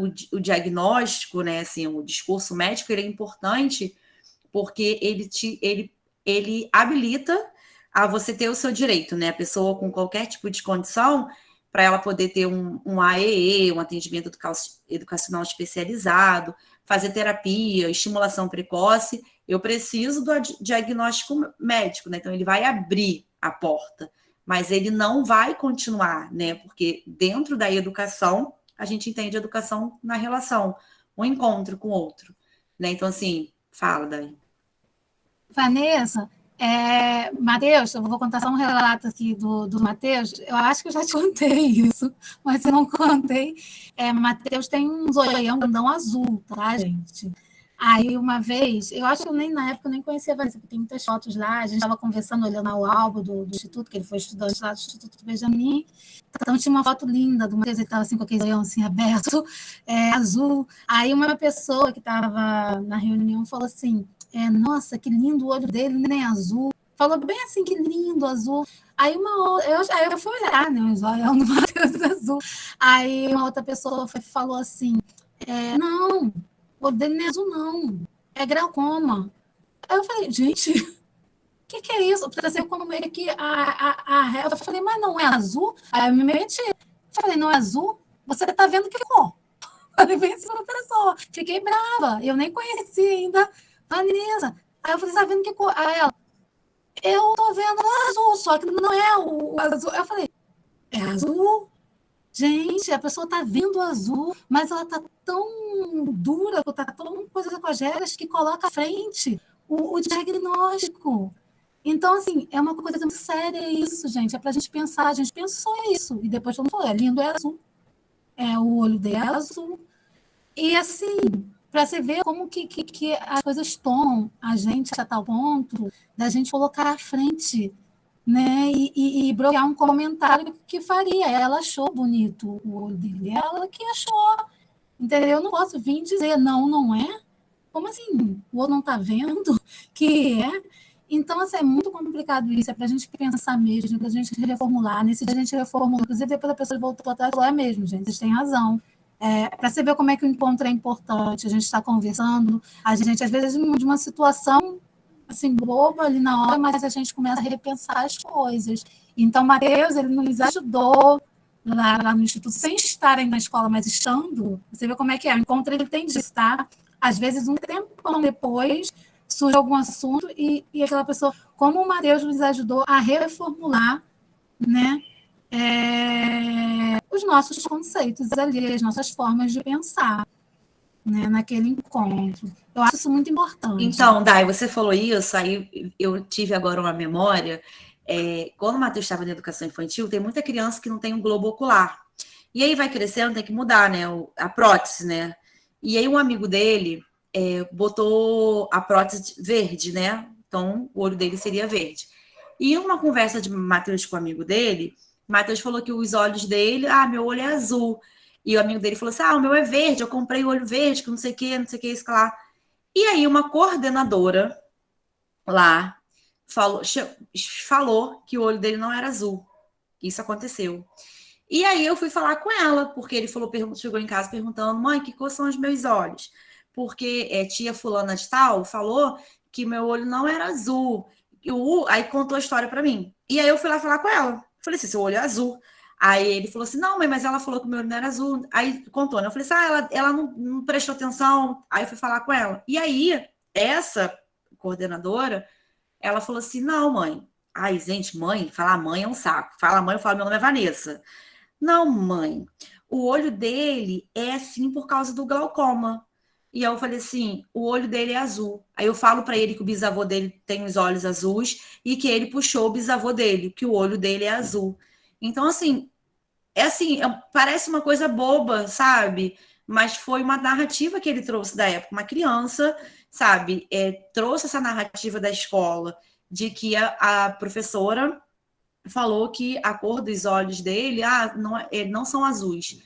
diagnóstico, né, assim, o discurso médico, ele é importante porque ele habilita a você ter o seu direito, né? A pessoa com qualquer tipo de condição, para ela poder ter um AEE, um atendimento educacional especializado, fazer terapia, estimulação precoce, eu preciso do diagnóstico médico, né? Então, ele vai abrir a porta, mas ele não vai continuar, né? Porque dentro da educação, a gente entende a educação na relação, um encontro com o outro, né? Então, assim, fala, Dani. Vanessa, Matheus, eu vou contar só um relato aqui do Matheus. Eu acho que eu já te contei isso, mas se não contei, Matheus tem um zoião grandão azul, tá, gente? Aí, uma vez, eu acho que na época eu nem conhecia a Vanessa, porque tem muitas fotos lá, a gente estava conversando, olhando o álbum do Instituto, que ele foi estudante lá do Instituto Benjamin, então tinha uma foto linda do Matheus, ele estava assim, com aquele zoião assim, aberto, azul. Aí uma pessoa que estava na reunião falou assim, nossa, que lindo o olho dele, nem azul. Falou bem assim, que lindo, azul. Aí eu fui olhar, né, os olhos do Matheus azul. Aí uma outra pessoa falou assim, não, o olho dele não é azul, não. É glaucoma. Aí eu falei, gente, o que é isso? Para ser como é que eu falei, mas não é azul? Aí eu me meti. Eu falei, não é azul? Você está vendo que cor? Falei bem assim para a pessoa. Fiquei brava. Eu nem conhecia ainda Vanessa. Aí eu falei, tá vendo que cor? Aí ela, eu tô vendo o azul, só que não é o azul. Eu falei, é azul? Gente, a pessoa tá vendo o azul, mas ela tá tão dura, tá tão coisa com as regras que coloca à frente o diagnóstico. Então, assim, é uma coisa muito séria isso, gente. É pra gente pensar, a gente pensou isso. E depois todo mundo falou, é lindo, é azul. O olho dele é azul. E assim, para você ver como que as coisas tomam a gente a tal ponto da gente colocar à frente, né? E bloquear um comentário que faria. Ela achou bonito o olho dele, ela que achou. Entendeu? Eu não posso vir dizer, não é. Como assim? O outro não está vendo que é? Então, assim, é muito complicado isso. É para a gente pensar mesmo, para a gente reformular. Nesse dia a gente reformulou. Inclusive, depois a pessoa voltou atrás e falou, mesmo, gente, vocês têm razão. Para você ver como é que o encontro é importante, a gente está conversando, a gente, às vezes, de uma situação assim, boba ali na hora, mas a gente começa a repensar as coisas. Então, Matheus, ele nos ajudou lá no Instituto, sem estarem na escola, mas estando. Você vê como é que é. O encontro ele tem disso, tá? Às vezes, um tempão depois, surge algum assunto e aquela pessoa, como o Matheus nos ajudou a reformular, né? Os nossos conceitos ali, as nossas formas de pensar, né, naquele encontro. Eu acho isso muito importante. Então, Dai, você falou isso, aí eu tive agora uma memória. Quando o Matheus estava na educação infantil, tem muita criança que não tem um globo ocular. E aí vai crescendo, tem que mudar, né? A prótese, né? E aí um amigo dele botou a prótese verde, né? Então, o olho dele seria verde. E em uma conversa de Matheus com o amigo dele, Matheus falou que os olhos dele, meu olho é azul. E o amigo dele falou assim, o meu é verde, eu comprei o olho verde, que não sei o que, isso que lá. E aí uma coordenadora lá falou que o olho dele não era azul. Isso aconteceu. E aí eu fui falar com ela, porque ele chegou em casa perguntando, mãe, que cor são os meus olhos? Porque tia fulana de tal falou que meu olho não era azul. Aí contou a história para mim. E aí eu fui lá falar com ela. Falei assim, seu olho é azul. Aí ele falou assim, não, mãe, mas ela falou que o meu olho não era azul. Aí contou, né? Eu falei assim, ela não prestou atenção. Aí eu fui falar com ela. E aí, essa coordenadora, ela falou assim, não, mãe. Ai, gente, mãe, falar mãe é um saco. Fala mãe, eu falo, meu nome é Vanessa. Não, mãe, o olho dele é assim por causa do glaucoma. E eu falei assim, o olho dele é azul. Aí eu falo para ele que o bisavô dele tem os olhos azuis e que ele puxou o bisavô dele, que o olho dele é azul. Então, assim, parece uma coisa boba, sabe? Mas foi uma narrativa que ele trouxe da época. Uma criança, sabe, trouxe essa narrativa da escola de que a professora falou que a cor dos olhos dele não são azuis.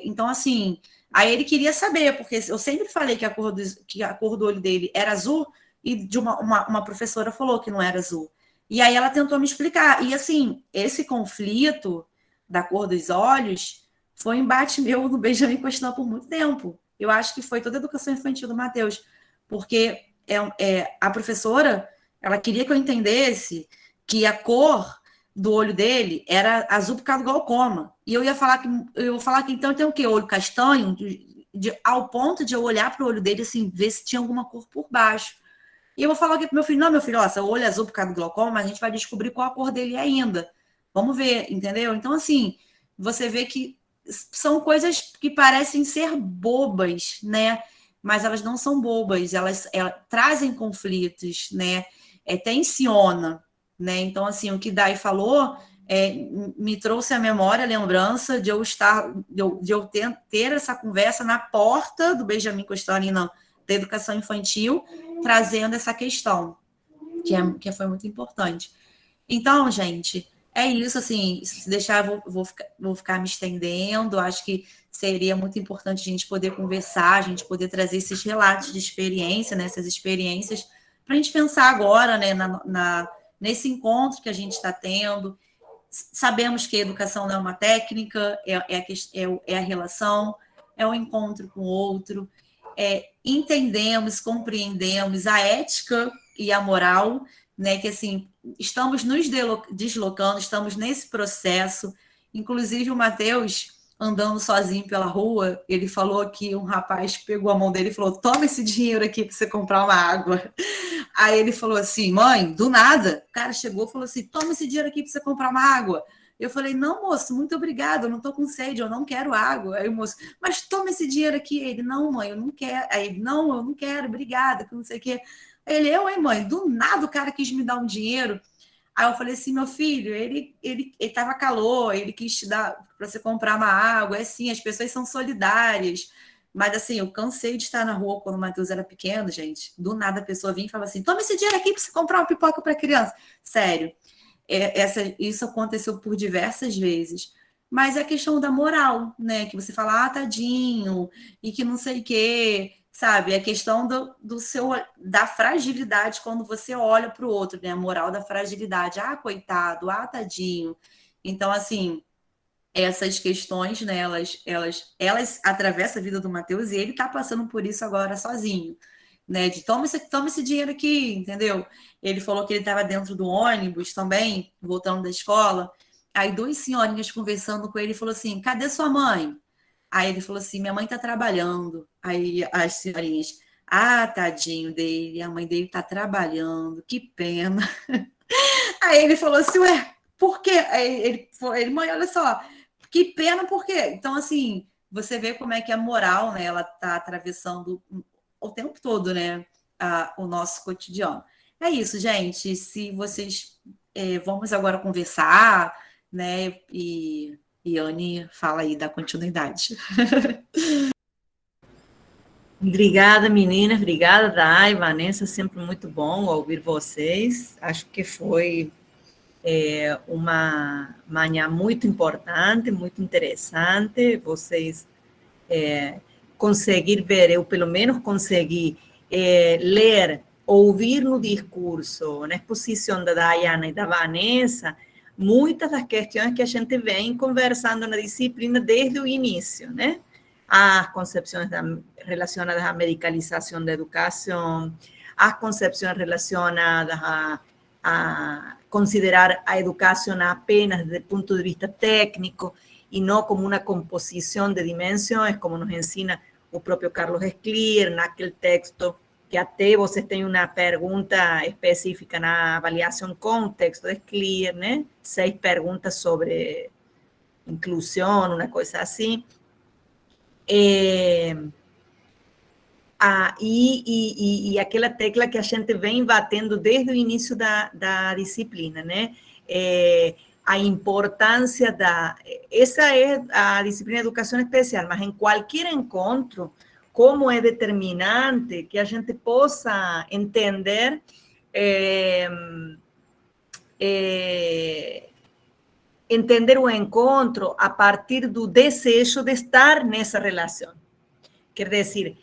Então, assim, aí ele queria saber, porque eu sempre falei que a cor do olho dele era azul, e de uma professora falou que não era azul. E aí ela tentou me explicar. E, assim, esse conflito da cor dos olhos foi um embate meu no Benjamin Constant por muito tempo. Eu acho que foi toda a educação infantil do Matheus, porque a professora, ela queria que eu entendesse que a cor do olho dele era azul por causa do glaucoma. E eu ia falar que então tem o quê? Olho castanho, ao ponto de eu olhar para o olho dele assim, ver se tinha alguma cor por baixo. E eu vou falar aqui pro meu filho, não, meu filho, ó, seu olho é azul por causa do glaucoma, mas a gente vai descobrir qual a cor dele ainda. Vamos ver, entendeu? Então, assim, você vê que são coisas que parecem ser bobas, né? Mas elas não são bobas, elas trazem conflitos, né? Tensiona, né? Então, assim, o que Dai falou me trouxe a memória, a lembrança de eu ter essa conversa na porta do Benjamin Constant, da educação infantil, trazendo essa questão, que foi muito importante. Então, gente, é isso, assim, se deixar, vou ficar me estendendo, acho que seria muito importante a gente poder conversar, a gente poder trazer esses relatos de experiência, né, essas experiências, para a gente pensar agora, né, nesse encontro que a gente está tendo. Sabemos que a educação não é uma técnica, é a relação, é o encontro com o outro, entendemos, compreendemos a ética e a moral, né, que assim, estamos nos deslocando, estamos nesse processo. Inclusive o Matheus, andando sozinho pela rua, ele falou que um rapaz pegou a mão dele e falou, toma esse dinheiro aqui para você comprar uma água. Aí ele falou assim, mãe, do nada, o cara chegou e falou assim, toma esse dinheiro aqui para você comprar uma água. Eu falei, não, moço, muito obrigado, eu não estou com sede, eu não quero água. Aí o moço, mas toma esse dinheiro aqui. Ele, não, mãe, eu não quero. Aí ele, não, eu não quero, obrigada, que não sei o quê. Aí ele, hein, mãe, do nada o cara quis me dar um dinheiro. Aí eu falei assim, meu filho, ele estava calor, ele quis te dar para você comprar uma água. É assim, as pessoas são solidárias. Mas assim, eu cansei de estar na rua quando o Matheus era pequeno, gente. Do nada a pessoa vinha e falava assim, toma esse dinheiro aqui para você comprar uma pipoca para criança. Sério. Isso aconteceu por diversas vezes, mas é a questão da moral, né? Que você fala, tadinho, e que não sei o quê, sabe? É a questão da fragilidade quando você olha para o outro, né? A moral da fragilidade. Coitado, tadinho. Então, assim, essas questões, né? Elas atravessam a vida do Matheus e ele está passando por isso agora sozinho. Né, de toma esse dinheiro aqui, entendeu? Ele falou que ele estava dentro do ônibus também, voltando da escola. Aí 2 senhorinhas conversando com ele, falou assim, cadê sua mãe? Aí ele falou assim, minha mãe está trabalhando. Aí as senhorinhas, tadinho dele, a mãe dele está trabalhando, que pena. Aí ele falou assim, ué, por quê? Aí ele, mãe, olha só, que pena, por quê? Então, assim, você vê como é que a moral, né, ela está atravessando o tempo todo, né, o nosso cotidiano. É isso, gente. Se vocês vamos agora conversar, né? E Anne, fala aí da continuidade. Obrigada, meninas. Obrigada, Dai, Vanessa. Sempre muito bom ouvir vocês. Acho que foi uma manhã muito importante, muito interessante. Vocês conseguir ver, eu pelo menos consegui ler, ouvir no discurso, na exposição da Dayana e da Vanessa, muitas das questões que a gente vem conversando na disciplina desde o início, né? As concepções relacionadas à medicalização da educação, as concepções relacionadas a considerar a educação apenas desde o ponto de vista técnico, y no como una composición de dimensiones, como nos ensina o próprio Carlos Esclier, naquele texto que até vocês têm uma pergunta específica na avaliação com o texto de Esclier, né? 6 perguntas sobre inclusão, uma coisa assim. E aquela tecla que a gente vem batendo desde o início da disciplina, né? A importância essa é a disciplina de educação especial, mas em qualquer encontro, como é determinante que a gente possa entender entender o encontro a partir do desejo de estar nessa relação. Quer dizer,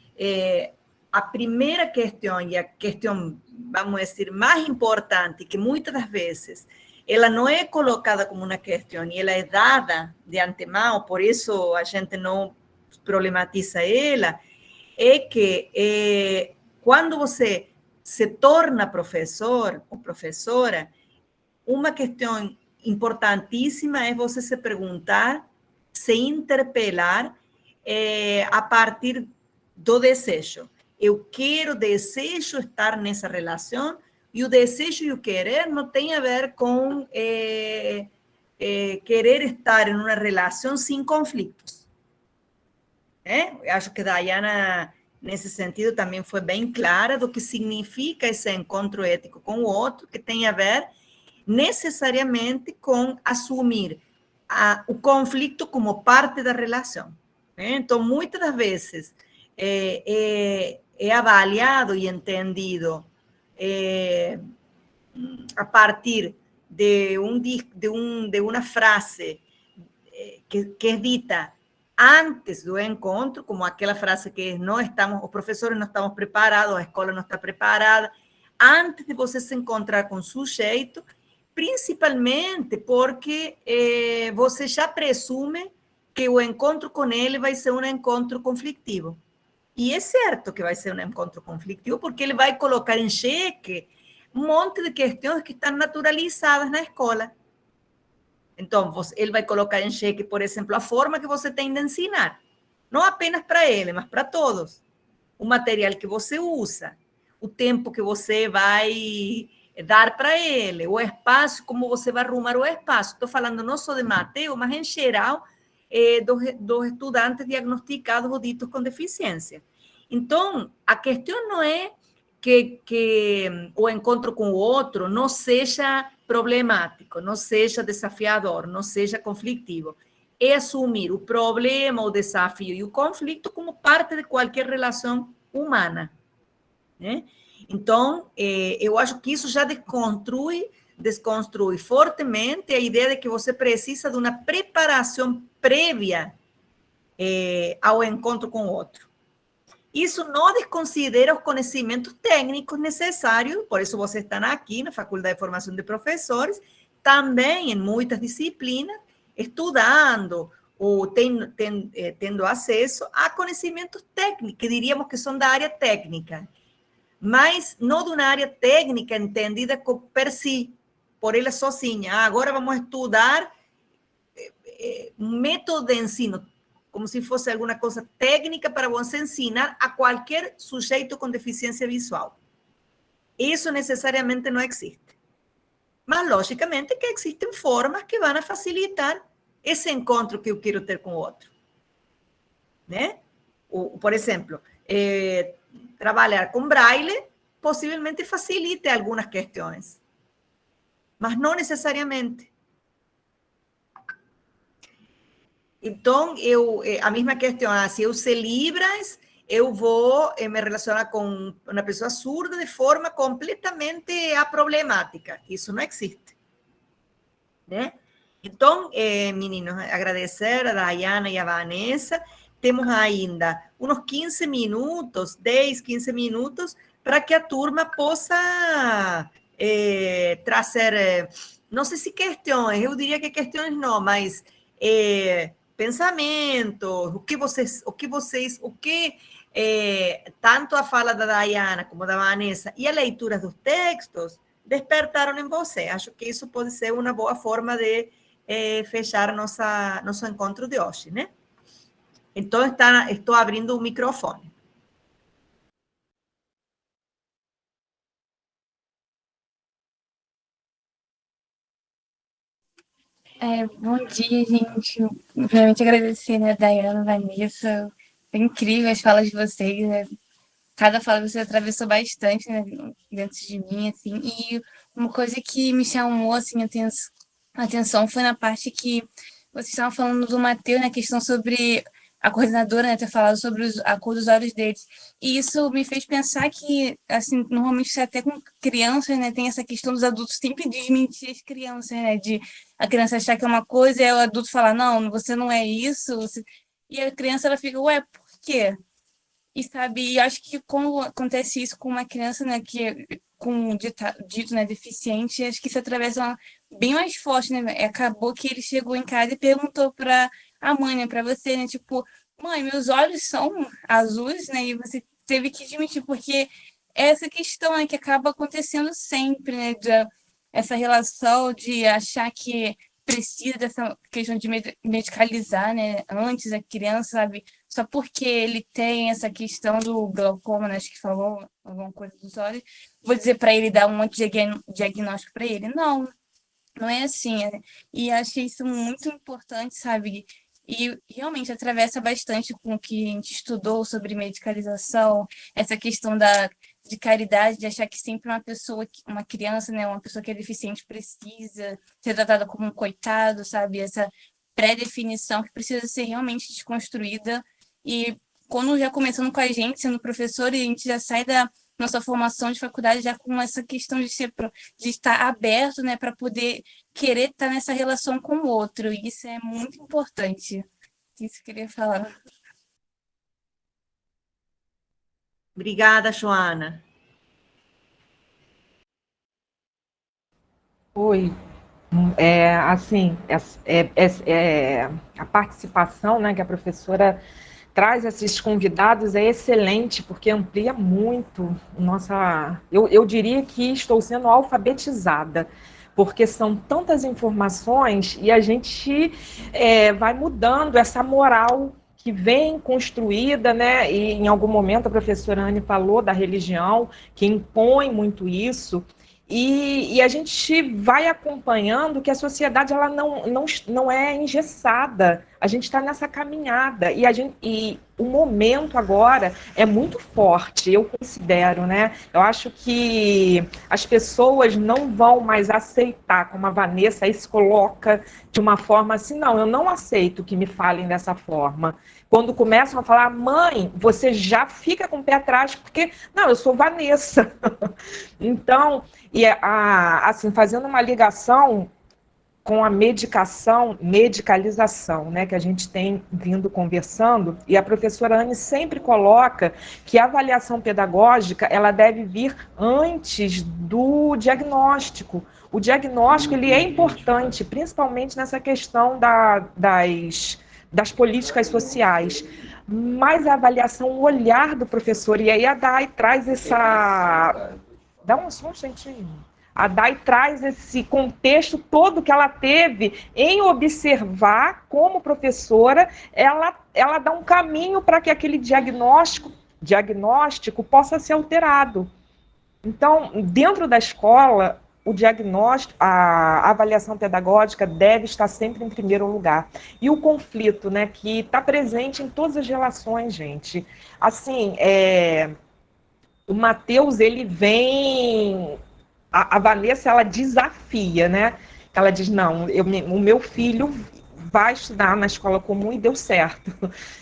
a primeira questão, e a questão, vamos dizer, mais importante, que muitas das vezes ela não é colocada como uma questão, e ela é dada de antemão, por isso a gente não problematiza ela, é que quando você se torna professor ou professora, uma questão importantíssima é você se perguntar, se interpelar a partir do desejo. Eu desejo estar nessa relação, e o desejo e o querer não tem a ver com querer estar em uma relação sem conflitos. Eu acho que Dayana, nesse sentido, também foi bem clara do que significa esse encontro ético com o outro, que tem a ver necessariamente com assumir o conflito como parte da relação. Então, muitas das vezes, é avaliado e entendido a partir de uma frase que é dita antes do encontro, como aquela frase que os professores não estamos preparados, a escola não está preparada, antes de você se encontrar com o sujeito, principalmente porque você já presume que o encontro com ele vai ser um encontro conflitivo. E é certo que vai ser um encontro conflitivo, porque ele vai colocar em xeque um monte de questões que estão naturalizadas na escola. Então, ele vai colocar em xeque, por exemplo, a forma que você tem de ensinar. Não apenas para ele, mas para todos. O material que você usa, o tempo que você vai dar para ele, o espaço, como você vai arrumar o espaço. Estou falando não só de Mateus, mas em geral dos estudantes diagnosticados ou ditos com deficiência. Então, a questão não é que o encontro com o outro não seja problemático, não seja desafiador, não seja conflitivo. É assumir o problema, o desafio e o conflito como parte de qualquer relação humana, né? Então, eu acho que isso já desconstrui fortemente a ideia de que você precisa de uma preparação prévia ao encontro com o outro. Isso não desconsidera os conhecimentos técnicos necessários, por isso vocês estão aqui na Faculdade de Formação de Professores, também em muitas disciplinas, estudando ou tendo acesso a conhecimentos técnicos, que diríamos que são da área técnica, mas não de uma área técnica entendida per si, por ela sozinha. Agora vamos estudar um método de ensino, como se fosse alguma coisa técnica para você ensinar a qualquer sujeito com deficiência visual. Isso necessariamente não existe. Mas, logicamente, que existem formas que vão facilitar esse encontro que eu quero ter com o outro. Né? Por exemplo, trabalhar com braille possivelmente facilite algumas questões, mas não necessariamente. Então, a mesma questão, se eu sei Libras, eu vou me relacionar com uma pessoa surda de forma completamente aproblemática. Isso não existe. Né? Então, meninos, agradecer a Dayana e a Vanessa. Temos ainda uns 15 minutos, 10, 15 minutos, para que a turma possa trazer, não sei se questões, eu diria que questões não, mas pensamentos, tanto a fala da Dayana como da Vanessa e a leitura dos textos despertaram em você. Acho que isso pode ser uma boa forma de fechar nosso encontro de hoje, né? Então, estou abrindo o microfone. Bom dia, gente. Primeiramente agradecer, né, Dayana, Vanessa. Foi incrível as falas de vocês. cada fala você atravessou bastante, né, dentro de mim, assim, e uma coisa que me chamou, assim, a atenção foi na parte que vocês estavam falando do Matheus, na questão sobre a coordenadora, né, ter falado sobre a cor dos olhos deles. E isso me fez pensar que, assim, normalmente até com crianças, né, tem essa questão dos adultos sempre desmentir as crianças, né, de a criança achar que é uma coisa e o adulto falar, não, você não é isso. E a criança, ela fica, ué, por quê? E sabe, e acho que quando acontece isso com uma criança, né, que com dito, né, deficiente, acho que isso atravessa bem mais forte, né? Acabou que ele chegou em casa e perguntou para a mãe, né, para você, né, tipo, mãe, meus olhos são azuis, né? E você teve que admitir, porque é essa questão, né, que acaba acontecendo sempre, né, essa relação de achar que precisa dessa questão de medicalizar, né, antes a criança, sabe? Só porque ele tem essa questão do glaucoma, né, acho que falou alguma coisa dos olhos, vou dizer para ele dar um monte de diagnóstico para ele. Não, não é assim. Né? E achei isso muito importante, sabe? E realmente atravessa bastante com o que a gente estudou sobre medicalização, essa questão de caridade, de achar que sempre uma pessoa, uma criança, né, uma pessoa que é deficiente precisa ser tratada como um coitado, sabe? Essa pré-definição que precisa ser realmente desconstruída. E quando já começando com a gente, sendo professor, a gente já sai da nossa formação de faculdade já com essa questão de estar aberto, né, para poder querer estar nessa relação com o outro. E isso é muito importante. Isso que eu queria falar. Obrigada, Joana. Oi, assim, a participação, né, que a professora traz esses convidados é excelente, porque amplia muito nossa... Eu diria que estou sendo alfabetizada, porque são tantas informações e a gente vai mudando essa moral que vem construída, né? E em algum momento a professora Anne falou da religião, que impõe muito isso, e a gente vai acompanhando que a sociedade ela não é engessada. A gente está nessa caminhada e o momento agora é muito forte, eu considero, né? Eu acho que as pessoas não vão mais aceitar, como a Vanessa aí se coloca de uma forma assim, não, eu não aceito que me falem dessa forma. Quando começam a falar, mãe, você já fica com o pé atrás, porque, não, eu sou Vanessa. Então, assim, fazendo uma ligação com a medicalização, né, que a gente tem vindo conversando, e a professora Anne sempre coloca que a avaliação pedagógica ela deve vir antes do diagnóstico. O diagnóstico ele é importante, principalmente nessa questão das políticas sociais, mas a avaliação, o olhar do professor, e aí a Dai traz essa... Dá um instantinho. A Dai traz esse contexto todo que ela teve em observar como professora, ela dá um caminho para que aquele diagnóstico possa ser alterado. Então, dentro da escola, o diagnóstico, a avaliação pedagógica deve estar sempre em primeiro lugar. E o conflito, né, que está presente em todas as relações, gente. Assim, o Matheus, ele vem... A Vanessa, ela desafia, né? Ela diz, não, o meu filho vai estudar na escola comum e deu certo.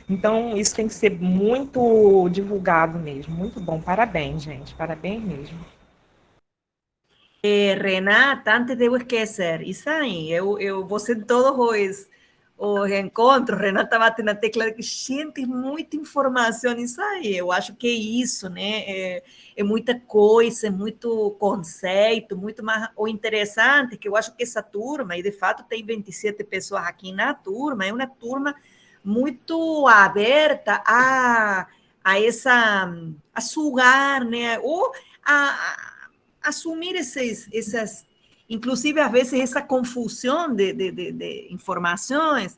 Então, isso tem que ser muito divulgado mesmo. Muito bom. Parabéns, gente. Parabéns mesmo. Renata, antes de eu esquecer, isso aí, você em todos os encontros, Renata bate na tecla de que, gente, muita informação isso aí, eu acho que é isso, né, é muita coisa, é muito conceito, muito mais, o interessante é que eu acho que essa turma, e de fato tem 27 pessoas aqui na turma, é uma turma muito aberta a sugar, né, ou a assumir essas, inclusive às vezes essa confusão de informações,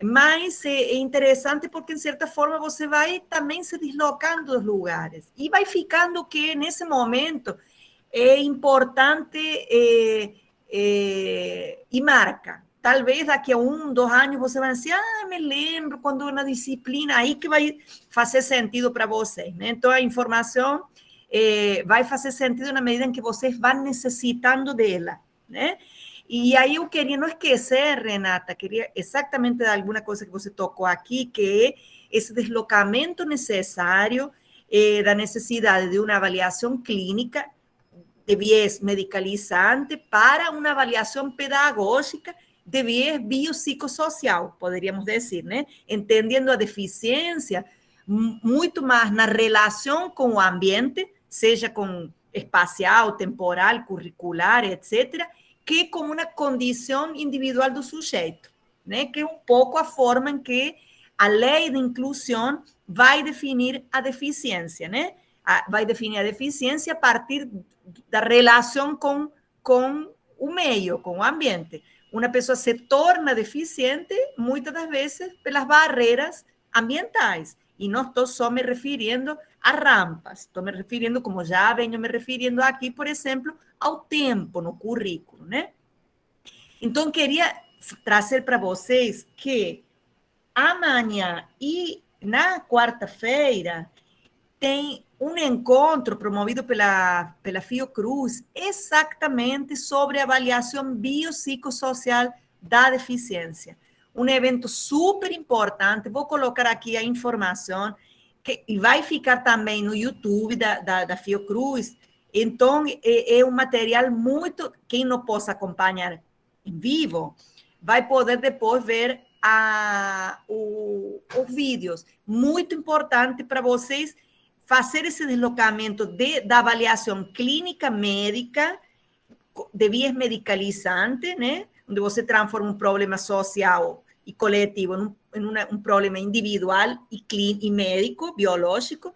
mas é interessante porque, em certa forma, você vai também se deslocando dos lugares e vai ficando que, nesse momento, é importante e marca, talvez daqui a 1, 2 anos você vai dizer, me lembro quando na disciplina, aí que vai fazer sentido para vocês, né? Então, a informação vai fazer sentido na medida em que vocês vão necessitando dela, né? E aí eu queria não esquecer, Renata, queria exatamente dar alguma coisa que você tocou aqui, que é esse deslocamento necessário da necessidade de uma avaliação clínica de viés medicalizante para uma avaliação pedagógica de viés biopsicossocial, poderíamos dizer, né? Entendendo a deficiência muito mais na relação com o ambiente, seja com espacial, temporal, curricular, etc., que como uma condição individual do sujeito, né? Que é um pouco a forma em que a lei de inclusão vai definir a deficiência, né? Vai definir a deficiência a partir da relação com o meio, com o ambiente. Uma pessoa se torna deficiente muitas das vezes pelas barreiras ambientais. E não estou só me referindo a rampas, estou me referindo, como já venho me referindo aqui, por exemplo, ao tempo no currículo, né? Então, queria trazer para vocês que amanhã e na quarta-feira tem um encontro promovido pela Fiocruz exatamente sobre a avaliação biopsicossocial da deficiência. Um evento super importante, vou colocar aqui a informação, e vai ficar também no YouTube da Fiocruz. Então, é um material muito, quem não possa acompanhar em vivo, vai poder depois ver os vídeos. Muito importante para vocês fazer esse deslocamento da avaliação clínica médica, de viés medicalizante, né? Onde você transforma um problema social e coletivo em um problema individual e médico, biológico,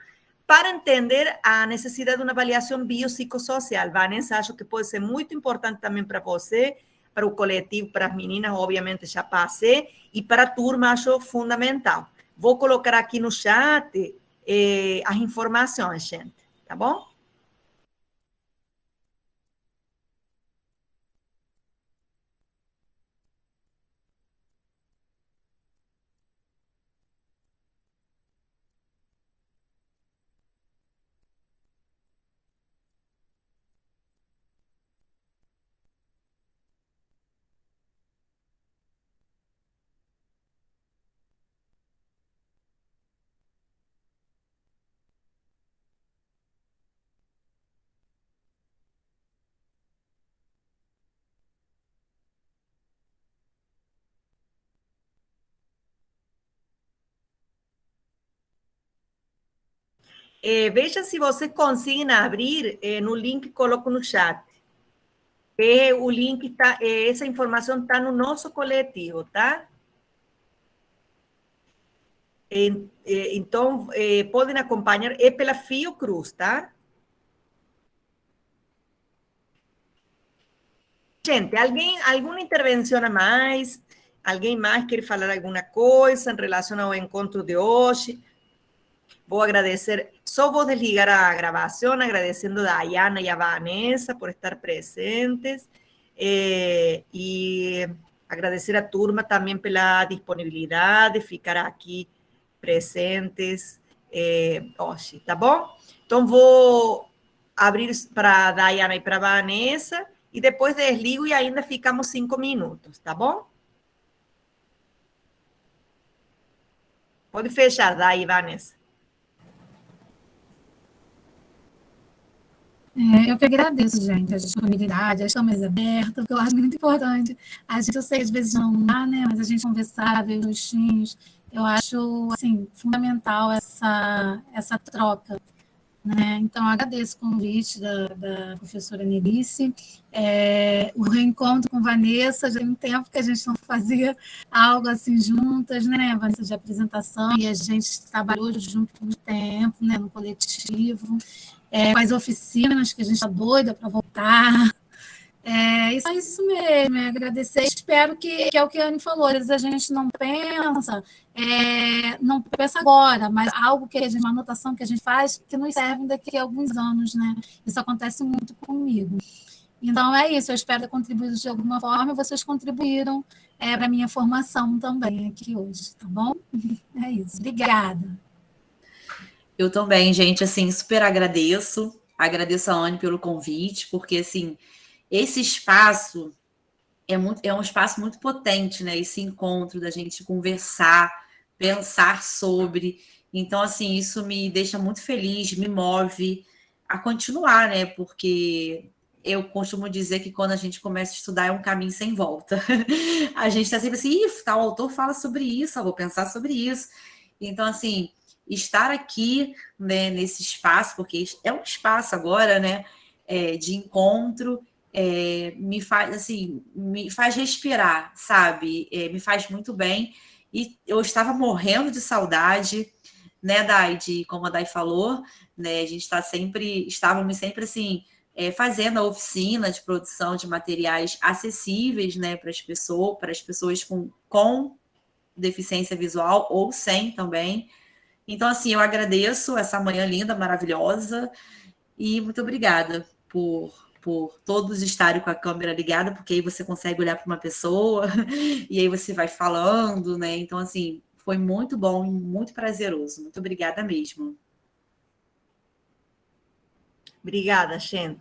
para entender a necessidade de uma avaliação biopsicossocial. Vanessa, acho que pode ser muito importante também para você, para o coletivo, para as meninas, obviamente já passei, e para a turma acho fundamental. Vou colocar aqui no chat as informações, gente, tá bom? Veja se vocês conseguem abrir no link que coloco no chat. O link tá, essa informação está no nosso coletivo, tá? Então, podem acompanhar, é pela Fiocruz, tá? Gente, alguma intervenção a mais? Alguém mais quer falar alguma coisa em relação ao encontro de hoje? Vou agradecer, só vou desligar a gravação, agradecendo a Dayana e a Vanessa por estar presentes, e agradecer a turma também pela disponibilidade de ficar aqui presentes hoje, tá bom? Então, vou abrir para a Dayana e para a Vanessa, e depois desligo e ainda ficamos 5 minutos, tá bom? Pode fechar, Day e Vanessa. Eu que agradeço, gente, a disponibilidade, a mesa aberta, porque eu acho muito importante. A gente, eu sei, às vezes não dá, né? Mas a gente conversar, ver os rostinhos, eu acho, assim, fundamental essa troca, né? Então, eu agradeço o convite da professora Nelice, o reencontro com Vanessa, já tem um tempo que a gente não fazia algo assim juntas, né? Vanessa de apresentação, e a gente trabalhou junto por muito tempo, né? No coletivo. Com as oficinas, que a gente está doida para voltar. Isso é isso mesmo, agradecer. Espero que é o que a Anne falou, às vezes a gente não pensa agora, mas algo que uma anotação que a gente faz que nos serve daqui a alguns anos, né? Isso acontece muito comigo. Então, é isso. Eu espero ter contribuído de alguma forma. Vocês contribuíram para a minha formação também aqui hoje, tá bom? É isso. Obrigada. Eu também, gente, assim, super agradeço. Agradeço a Anne pelo convite, porque, assim, esse espaço é um espaço muito potente, né? Esse encontro da gente conversar, pensar sobre. Então, assim, isso me deixa muito feliz, me move a continuar, né? Porque eu costumo dizer que quando a gente começa a estudar é um caminho sem volta. A gente está sempre assim, tal autor fala sobre isso, eu vou pensar sobre isso. Então, assim, estar aqui, né, nesse espaço, porque é um espaço agora, né, de encontro, me faz assim, me faz respirar, sabe? Me faz muito bem. E eu estava morrendo de saudade, né, Dai, como a Dai falou, né? A gente estávamos sempre assim, fazendo a oficina de produção de materiais acessíveis, né, para as pessoas com deficiência visual ou sem também. Então, assim, eu agradeço essa manhã linda, maravilhosa, e muito obrigada por todos estarem com a câmera ligada, porque aí você consegue olhar para uma pessoa e aí você vai falando, né? Então, assim, foi muito bom e muito prazeroso. Muito obrigada mesmo. Obrigada, gente.